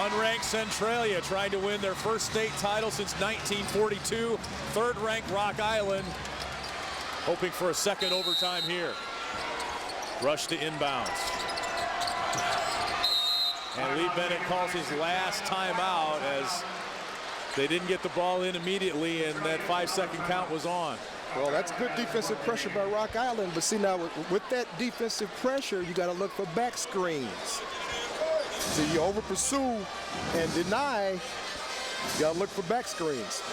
Unranked Centralia trying to win their first state title since 1942. Third-ranked Rock Island hoping for a second overtime here. Rush to inbounds. And Lee Bennett calls his last timeout as they didn't get the ball in immediately, and that 5-second count was on. Well, that's good defensive pressure by Rock Island, but see now with that defensive pressure, you got to look for back screens. So you over pursue and deny, you got to look for back screens.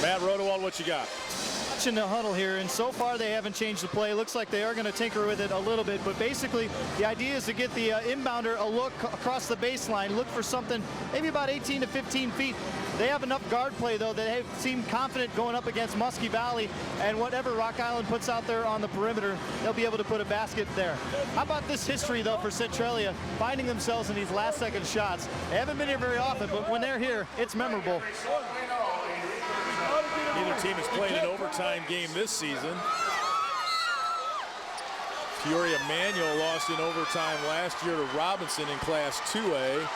Matt Rodewald, what you got? Watching the huddle here, and so far they haven't changed the play. Looks like they are going to tinker with it a little bit, but basically the idea is to get the inbounder a look across the baseline, look for something maybe about 18 to 15 feet. They have enough guard play, though, that they seem confident going up against Muskie Valley, and whatever Rock Island puts out there on the perimeter, they'll be able to put a basket there. How about this history, though, for Centralia, finding themselves in these last-second shots? They haven't been here very often, but when they're here, it's memorable. Neither team has played an overtime game this season. Peoria Manual lost in overtime last year to Robinson in Class 2A.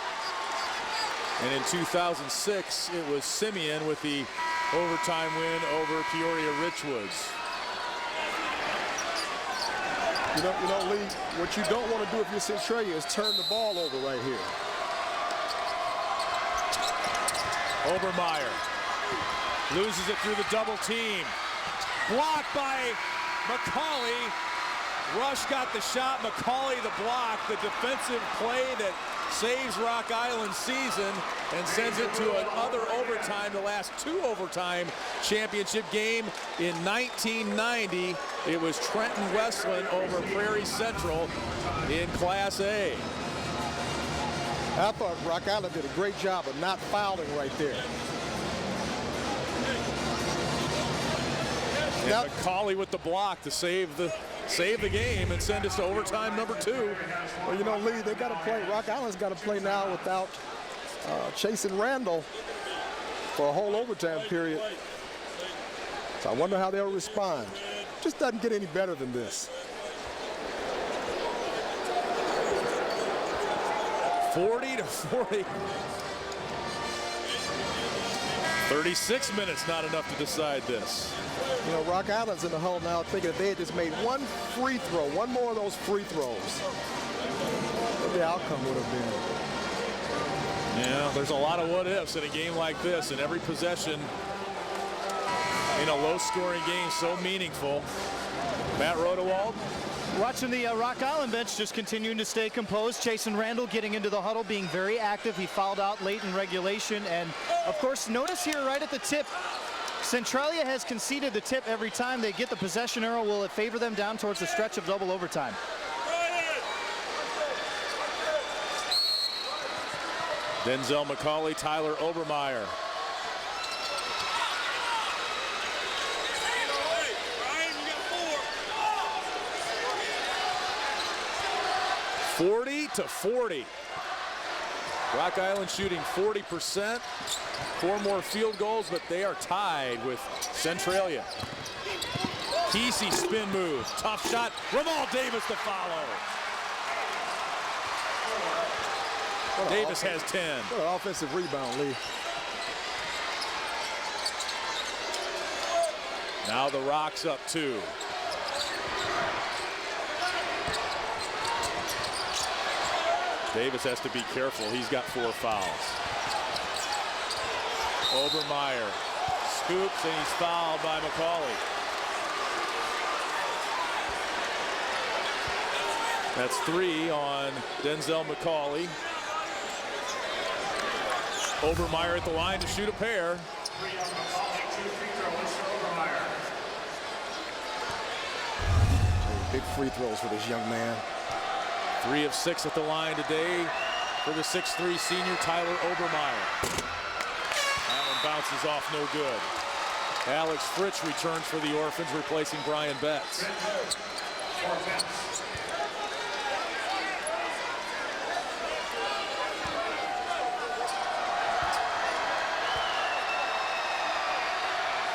And in 2006, it was Simeon with the overtime win over Peoria Richwoods. You know, Lee, what you don't want to do if you're Centralia is turn the ball over right here. Obermeyer loses it through the double team. Blocked by McCauley. Rush got the shot, McCauley the block, the defensive play that saves Rock Island's season and sends it to another overtime, the last two overtime championship game in 1990. It was Trenton Westland over Prairie Central in Class A. I thought Rock Island did a great job of not fouling right there. And McCauley with the block to save the game and send us to overtime number 2. Well, you know, Lee, they got to play. Rock Island's got to play now without Chase and Randall for a whole overtime period. So I wonder how they'll respond. Just doesn't get any better than this. 40-40. 36 minutes, not enough to decide this. You know, Rock Island's in the huddle now thinking if they had just made one free throw, one more of those free throws, what the outcome would have been. Yeah, there's a lot of what-ifs in a game like this, and every possession in a low-scoring game so meaningful. Matt Rodewald. Watching the Rock Island bench just continuing to stay composed. Chase and Randall getting into the huddle, being very active. He fouled out late in regulation. And, of course, notice here right at the tip, Centralia has conceded the tip every time they get the possession arrow. Will it favor them down towards the stretch of double overtime? Denzel McCauley, Tyler Obermeyer. (40-40). Rock Island shooting 40%. 4 more field goals, but they are tied with Centralia. Kesey spin move, tough shot. Ramal Davis to follow. Davis has 10. What an offensive rebound, Lee. Now the Rocks up 2. Davis has to be careful. He's got 4 fouls. Obermeyer scoops, and he's fouled by McCauley. That's 3 on Denzel McCauley. Obermeyer at the line to shoot a pair. Big free throws for this young man. 3 of 6 at the line today for the 6'3" senior Tyler Obermeyer. That one bounces off, no good. Alex Fritsch returns for the Orphans, replacing Brian Betts.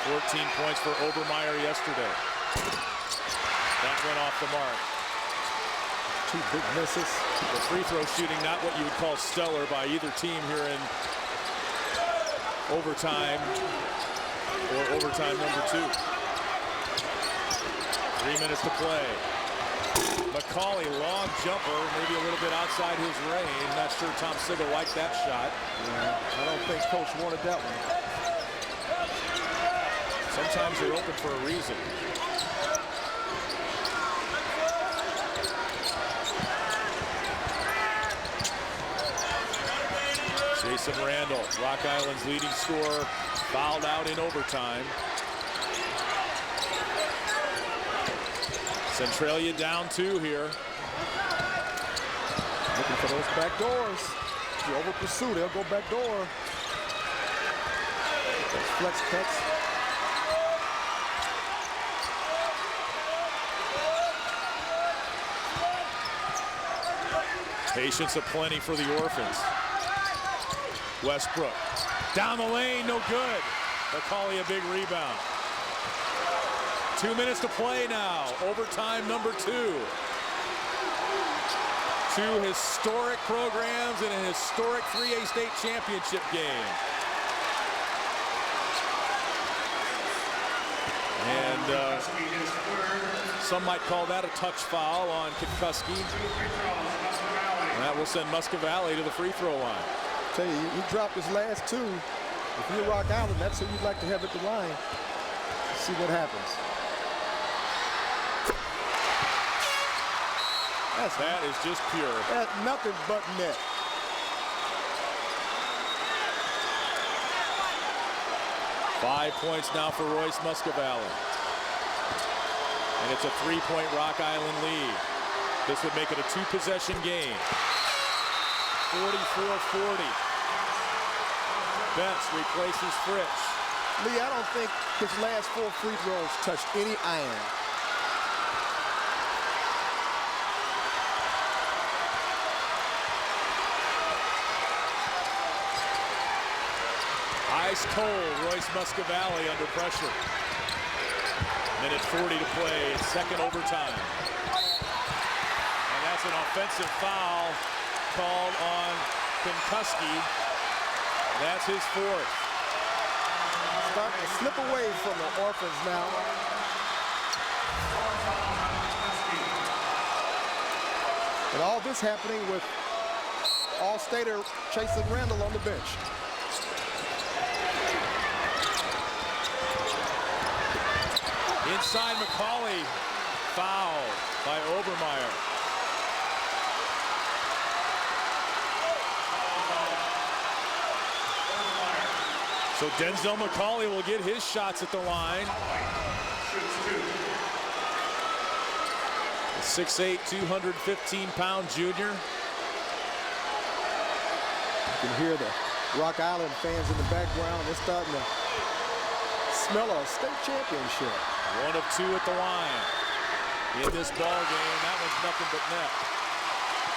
$14 points for Obermeyer yesterday. That went off the mark. 2 big misses. The free throw shooting not what you would call stellar by either team here in overtime or overtime number 2. 3 minutes to play. McCauley, long jumper, maybe a little bit outside his range. Not sure Tom Sigel liked that shot. Yeah, I don't think Coach wanted that one. Sometimes they're open for a reason. Jason Randall, Rock Island's leading scorer, fouled out in overtime. Centralia down 2 here. Looking for those back doors. If you over pursue, they'll go back door. Those flex cuts. Patience aplenty for the Orphans. Westbrook down the lane, no good. McCauley a big rebound. 2 minutes to play now. Overtime number 2. 2 historic programs in a historic 3A state championship game. And some might call that a touch foul on Kikuski. And that will send Muscovalley to the free throw line. Tell you, he dropped his last 2. If you're Rock Island, that's who you'd like to have at the line. Let's see what happens. That is just pure. That's nothing but net. Five points now for Royce Muscovalley. And it's a 3-point Rock Island lead. This would make it a 2-possession game. 44-40. Betts replaces Fritsch. Lee, I don't think his last 4 free throws touched any iron. Ice cold, Royce Muscovalley under pressure. Minute 40 to play, second overtime. And that's an offensive foul called on Kikuski. That's his 4th. Starting to slip away from the Orphans now. And all this happening with All-Stater Jason Randall on the bench. Inside McCauley, fouled by Obermeyer. So Denzel McCauley will get his shots at the line. 6'8", 215-pound junior. You can hear the Rock Island fans in the background. They're starting to smell a state championship. 1 of 2 at the line in this ball game. That one's nothing but net.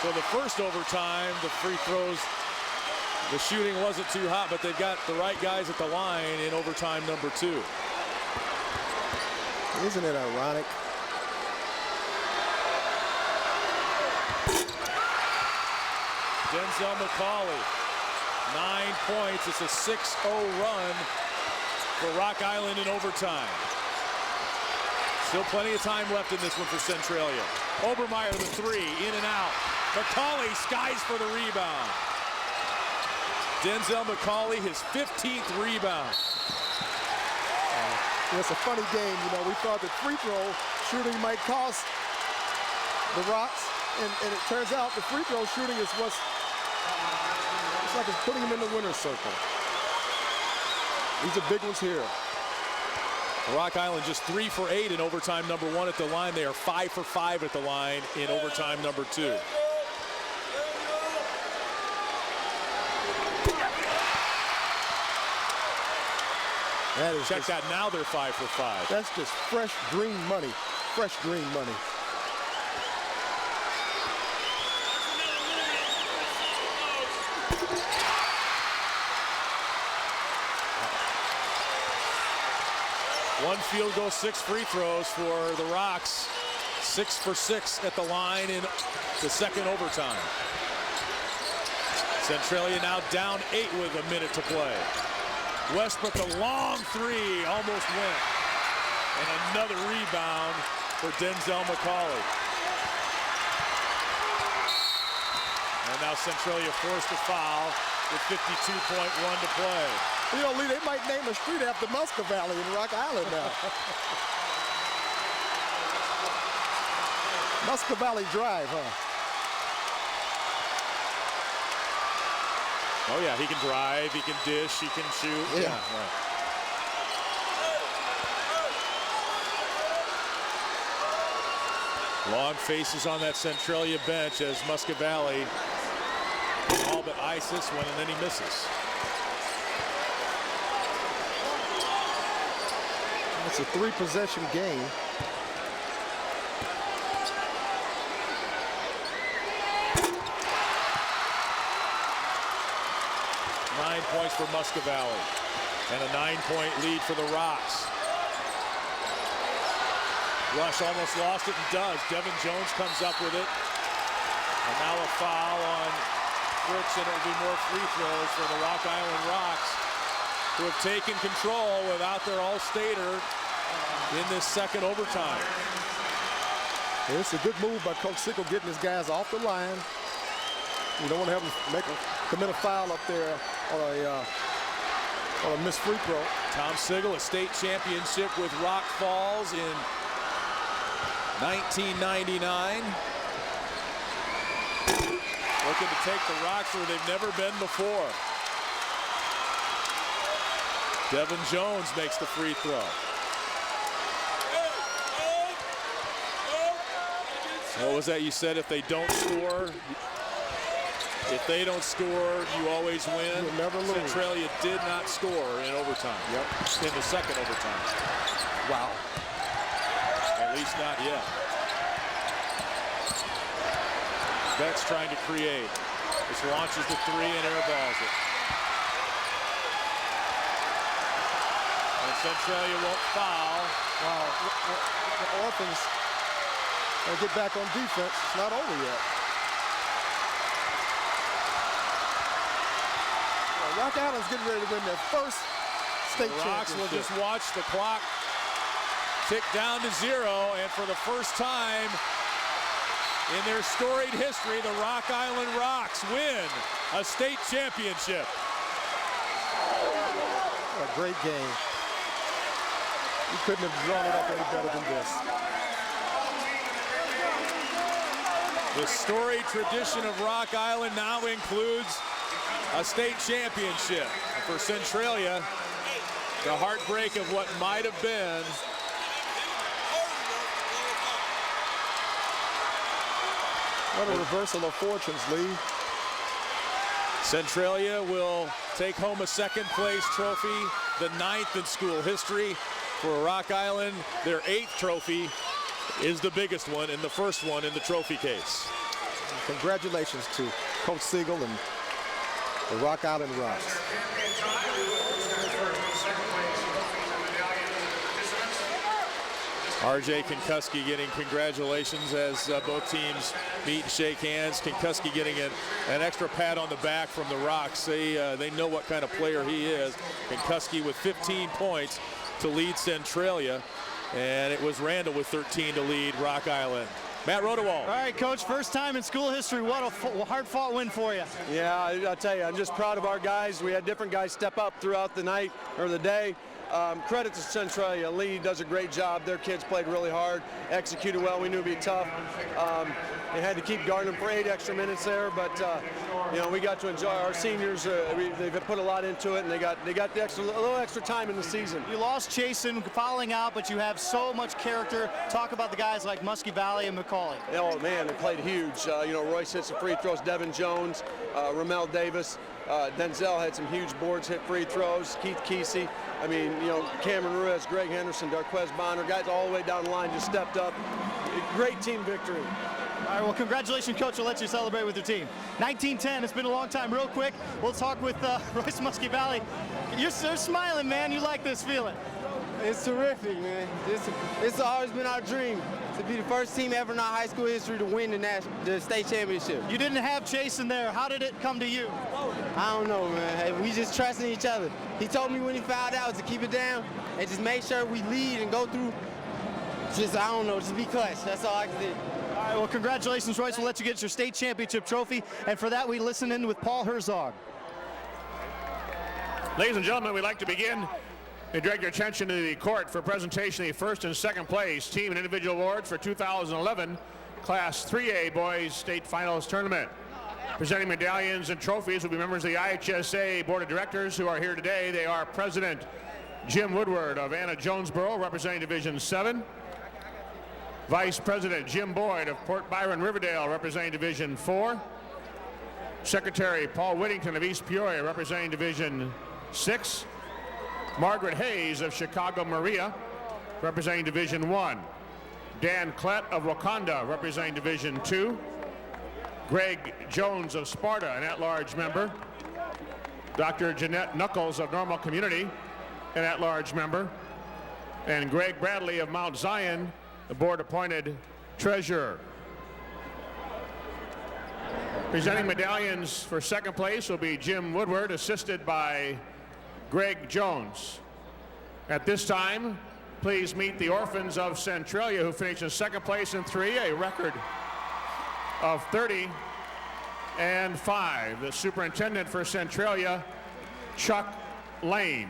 So the first overtime, the free throws, the shooting wasn't too hot, but they've got the right guys at the line in overtime number 2. Isn't it ironic? Denzel McCauley, 9 points. It's a 6-0 run for Rock Island in overtime. Still plenty of time left in this one for Centralia. Obermeyer the 3, in and out. McCauley skies for the rebound. Denzel McCauley, his 15th rebound. It's a funny game, you know. We thought that free throw shooting might cost the Rocks, and it turns out the free throw shooting is what's It's like it's putting him in the winner's circle. These are big ones here. Rock Island just 3 for 8 in overtime number 1 at the line. They are 5 for 5 at the line in overtime number 2. Check that, now they're 5 for 5. That's just fresh green money. Fresh green money. One field goal, 6 free throws for the Rocks. 6 for 6 at the line in the second overtime. Centralia now down 8 with a minute to play. Westbrook, a long 3, almost went. And another rebound for Denzel McCauley. And now Centralia forced a foul with 52.1 to play. You know, Lee, they might name a street after Musca Valley in Rock Island now. Musca Valley Drive, huh? Oh yeah, he can drive, he can dish, he can shoot. Yeah. Right. Long faces on that Centralia bench as Musca Valley all but ice this one, and then he misses. It's a 3-possession game. Points for Musca Valley and a 9-point lead for the Rocks. Rush almost lost it and does. Devin Jones comes up with it. And now a foul on Fritz, and it will be more free throws for the Rock Island Rocks, who have taken control without their all-stater in this second overtime. Yeah, it's a good move by Coach Sickle, getting his guys off the line. You don't want to have them commit a foul up there on a missed free throw. Tom Sigel, a state championship with Rock Falls in 1999. Looking to take the Rocks where they've never been before. Devin Jones makes the free throw. What was that you said? If they don't score, you always win. You'll never lose. Centralia did not score in overtime. Yep. In the second overtime. Wow. At least not yet. Beck's trying to create. This launches the 3 and airballs it. And Centralia won't foul. Wow. The Orphans will get back on defense. It's not over yet. Rock Island's getting ready to win their first state championship. Rocks will just watch the clock tick down to 0, and for the first time in their storied history, the Rock Island Rocks win a state championship. What a great game. You couldn't have drawn it up any better than this. The storied tradition of Rock Island now includes a state championship. For Centralia, the heartbreak of what might have been. What a reversal of fortunes, Lee. Centralia will take home a second-place trophy, the 9th in school history. For Rock Island, their 8th trophy is the biggest one and the first one in the trophy case. Congratulations to Coach Siegel and the Rock Island Rocks. R.J. Kinkuski getting congratulations as both teams meet and shake hands. Kinkuski getting an extra pat on the back from the Rocks. They know what kind of player he is. Kinkuski with 15 points to lead Centralia, and it was Randall with 13 to lead Rock Island. Matt Rodewald. All right, Coach, first time in school history. What a hard-fought win for you. Yeah, I'll tell you, I'm just proud of our guys. We had different guys step up throughout the night or the day. Credit to Centralia. Lee does a great job. Their kids played really hard, executed well. We knew it'd be tough. They had to keep guarding them for 8 extra minutes there, but you know, we got to enjoy our seniors. They've put a lot into it, and they got the little extra time in the season. You lost Chasen fouling out, but you have so much character. Talk about the guys like Muskie Valley and McCauley. Oh man, they played huge. You know, Royce hit some free throws. Devin Jones, Ramel Davis, Denzel had some huge boards, hit free throws. Keith Kesey. I mean, you know, Cameron Ruiz, Greg Henderson, Darquez Bonner, guys all the way down the line just stepped up. Great team victory. All right, well, congratulations, Coach. I'll let you celebrate with your team. 19-10, it's been a long time. Real quick, we'll talk with Royce Muskie Valley. You're smiling, man. You like this feeling. It's terrific, man. It's always been our dream to be the first team ever in our high school history to win the state championship. You didn't have Chasen there. How did it come to you? I don't know, man. Hey, we just trusting each other. He told me when he fouled out to keep it down and just make sure we lead and go through. Just, I don't know, just be clutch. That's all I can do. All right, well, congratulations, Royce. We'll let you get your state championship trophy. And for that, we listen in with Paul Herzog. Ladies and gentlemen, we'd like to begin and direct your attention to the court for presentation of the first and second place team and individual awards for 2011 Class 3A Boys State Finals Tournament. Presenting medallions and trophies will be members of the IHSA Board of Directors who are here today. They are President Jim Woodward of Anna Jonesboro, representing Division 7. Vice President Jim Boyd of Port Byron Riverdale, representing Division 4. Secretary Paul Whittington of East Peoria, representing Division 6. Margaret Hayes of Chicago Maria, representing Division 1. Dan Klett of Wakanda, representing Division 2. Greg Jones of Sparta, an at-large member. Dr. Jeanette Knuckles of Normal Community, an at-large member. And Greg Bradley of Mount Zion, the board-appointed treasurer. Presenting medallions for second place will be Jim Woodward, assisted by Greg Jones. At this time, please meet the orphans of Centralia, who finished in second place in 3A, a record of 30-5. The superintendent for Centralia, Chuck Lane.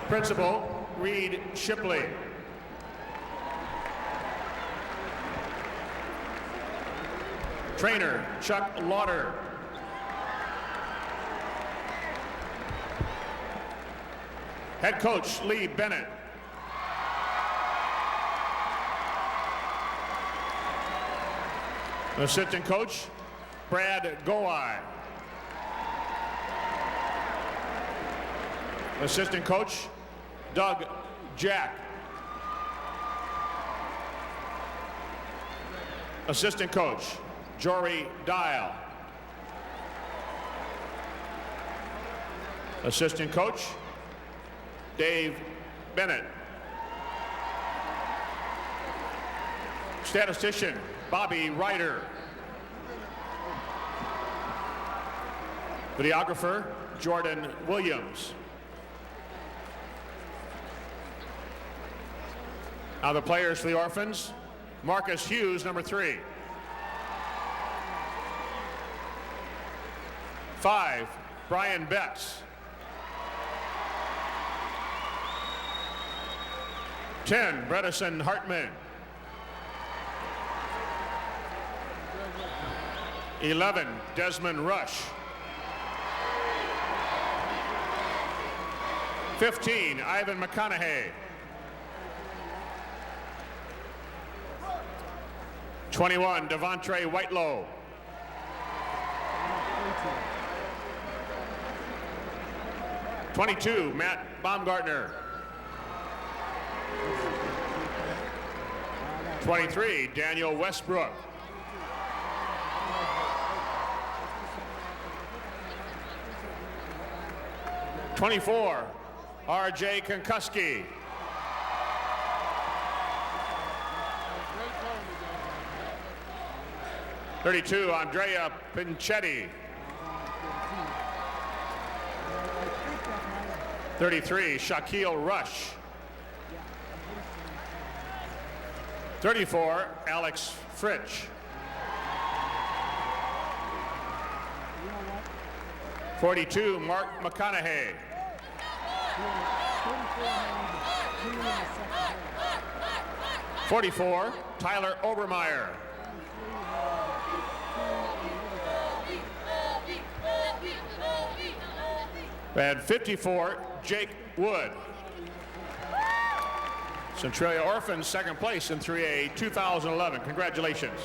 Principal, Reed Shipley. Trainer, Chuck Lauder. Head coach, Lee Bennett. Assistant coach, Brad Goai. Assistant coach, Doug Jack. Assistant coach, Jory Dial. Assistant coach, Dave Bennett. Statistician, Bobby Ryder. Videographer, Jordan Williams. Now the players for the orphans, Marcus Hughes, number 3. 5, Brian Betts. 10, Bredesen Hartman. 11, Desmond Rush. 15, Ivan McConaughey. 21, Devontre Whitelow. 22, Matt Baumgartner. 23, Daniel Westbrook. 24, R.J. Konkuski. 32, Andrea Pinchetti. 33, Shaquille Rush. 34, Alex Fritsch. 42, Mark McConaughey. .44, Tyler Obermeyer. And 54, Jake Wood. Centralia Orphans second place in 3A 2011. Congratulations.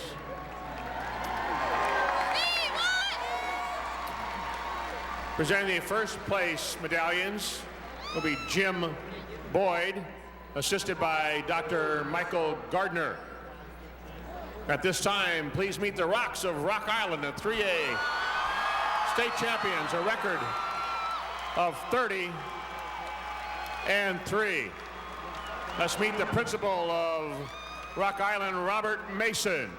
Presenting the first place medallions will be Jim Boyd, assisted by Dr. Michael Gardner. At this time, please meet the Rocks of Rock Island, the 3A state champions, a record of 30-3. Let's meet the principal of Rock Island, Robert Mason.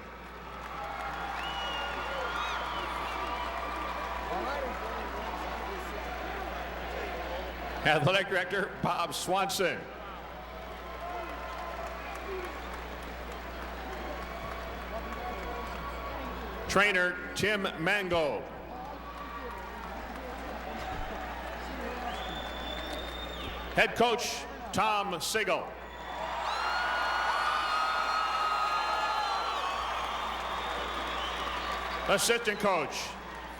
Athletic Director Bob Swanson. Trainer Tim Mango. Head coach Tom Sigel. Assistant coach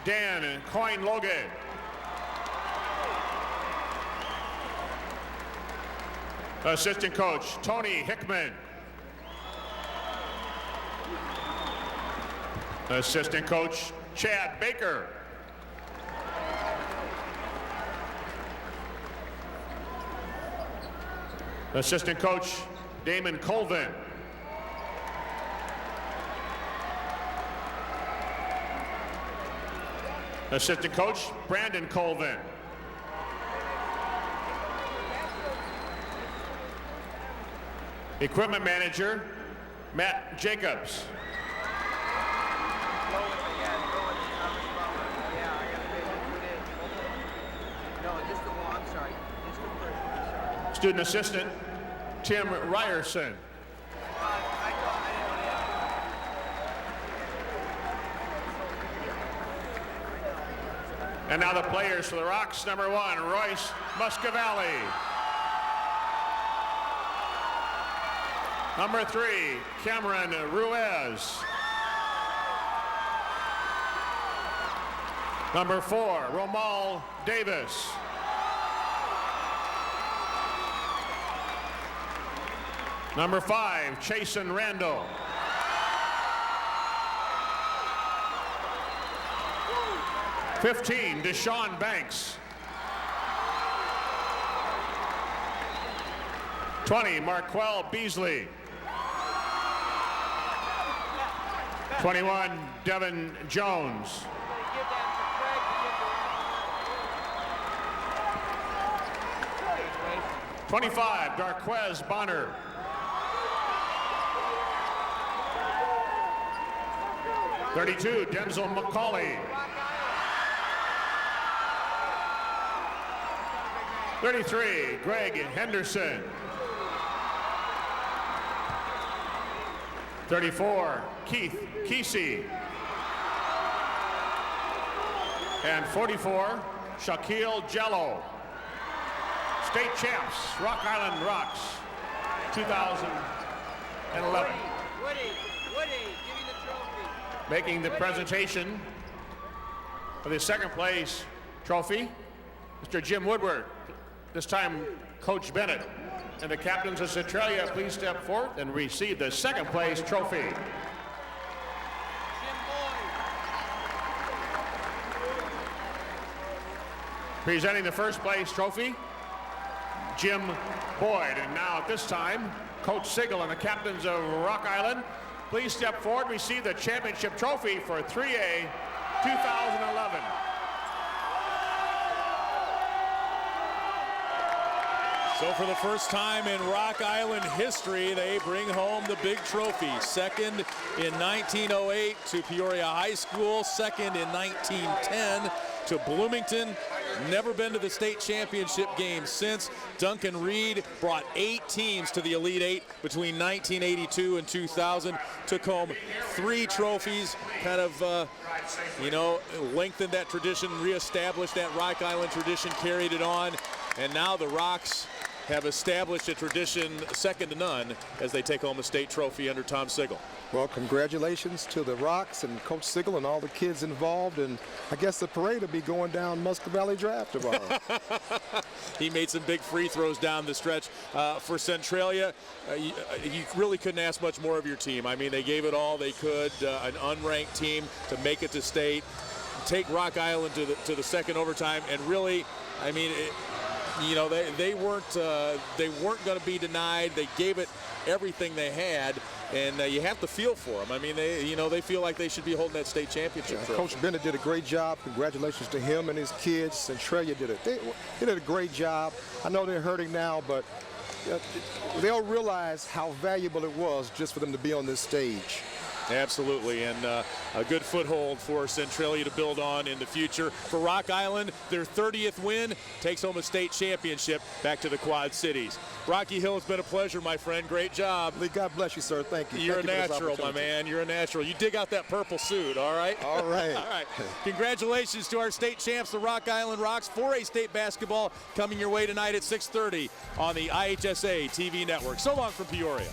Dan Coyne-Logan. Assistant coach Tony Hickman. Assistant coach Chad Baker. Assistant coach Damon Colvin. Assistant coach Brandon Colvin. Equipment manager Matt Jacobs. Student assistant Tim Ryerson. And now the players for the Rocks. Number 1, Royce Muscavalli. Number 3, Cameron Ruiz. Number 4, Romal Davis. Number 5, Chasen Randall. (15) Deshaun Banks. 20, Marquell Beasley. 21, Devin Jones. 25, Darquez Bonner. 32, Denzel McCauley. 33, Greg Henderson. 34, Keith Kesey. And 44, Shaquille Jello. State champs, Rock Island Rocks, 2011. Woody, give me the trophy. Making the presentation for the second place trophy, Mr. Jim Woodward. This time, Coach Bennett and the captains of Centralia, please step forth and receive the second place trophy. Presenting the first place trophy, Jim Boyd. And now at this time, Coach Sigel and the captains of Rock Island, please step forward and receive the championship trophy for 3A 2011. So for the first time in Rock Island history, they bring home the big trophy. Second in 1908 to Peoria High School, second in 1910 to Bloomington, never been to the state championship game since. Duncan Reed brought 8 teams to the Elite Eight between 1982 and 2000, took home 3 trophies, kind of, lengthened that tradition, reestablished that Rock Island tradition, carried it on, and now the Rocks have established a tradition second to none as they take home a state trophy under Tom Sigel. Well, congratulations to the Rocks and Coach Sigel and all the kids involved, and I guess the parade will be going down Muscle Valley Drive tomorrow. He made some big free throws down the stretch. For Centralia, you really couldn't ask much more of your team. I mean, they gave it all they could, an unranked team to make it to state, take Rock Island to the second overtime, and really, I mean, they weren't going to be denied. They gave it everything they had, and you have to feel for them. I mean, they feel like they should be holding that state championship trophy. Coach Bennett did a great job. Congratulations to him and his kids. Centralia did it. They did a great job. I know they're hurting now, but they'll realize how valuable it was just for them to be on this stage. Absolutely, and a good foothold for Centralia to build on in the future. For Rock Island, their 30th win takes home a state championship back to the Quad Cities. Rocky Hill, it's been a pleasure, my friend. Great job. Lee, God bless you, sir. Thank you. You're a natural, my man. You're a natural. You dig out that purple suit, all right? All right. All right. Congratulations to our state champs, the Rock Island Rocks. 4A state basketball coming your way tonight at 6:30 on the IHSA TV network. So long from Peoria.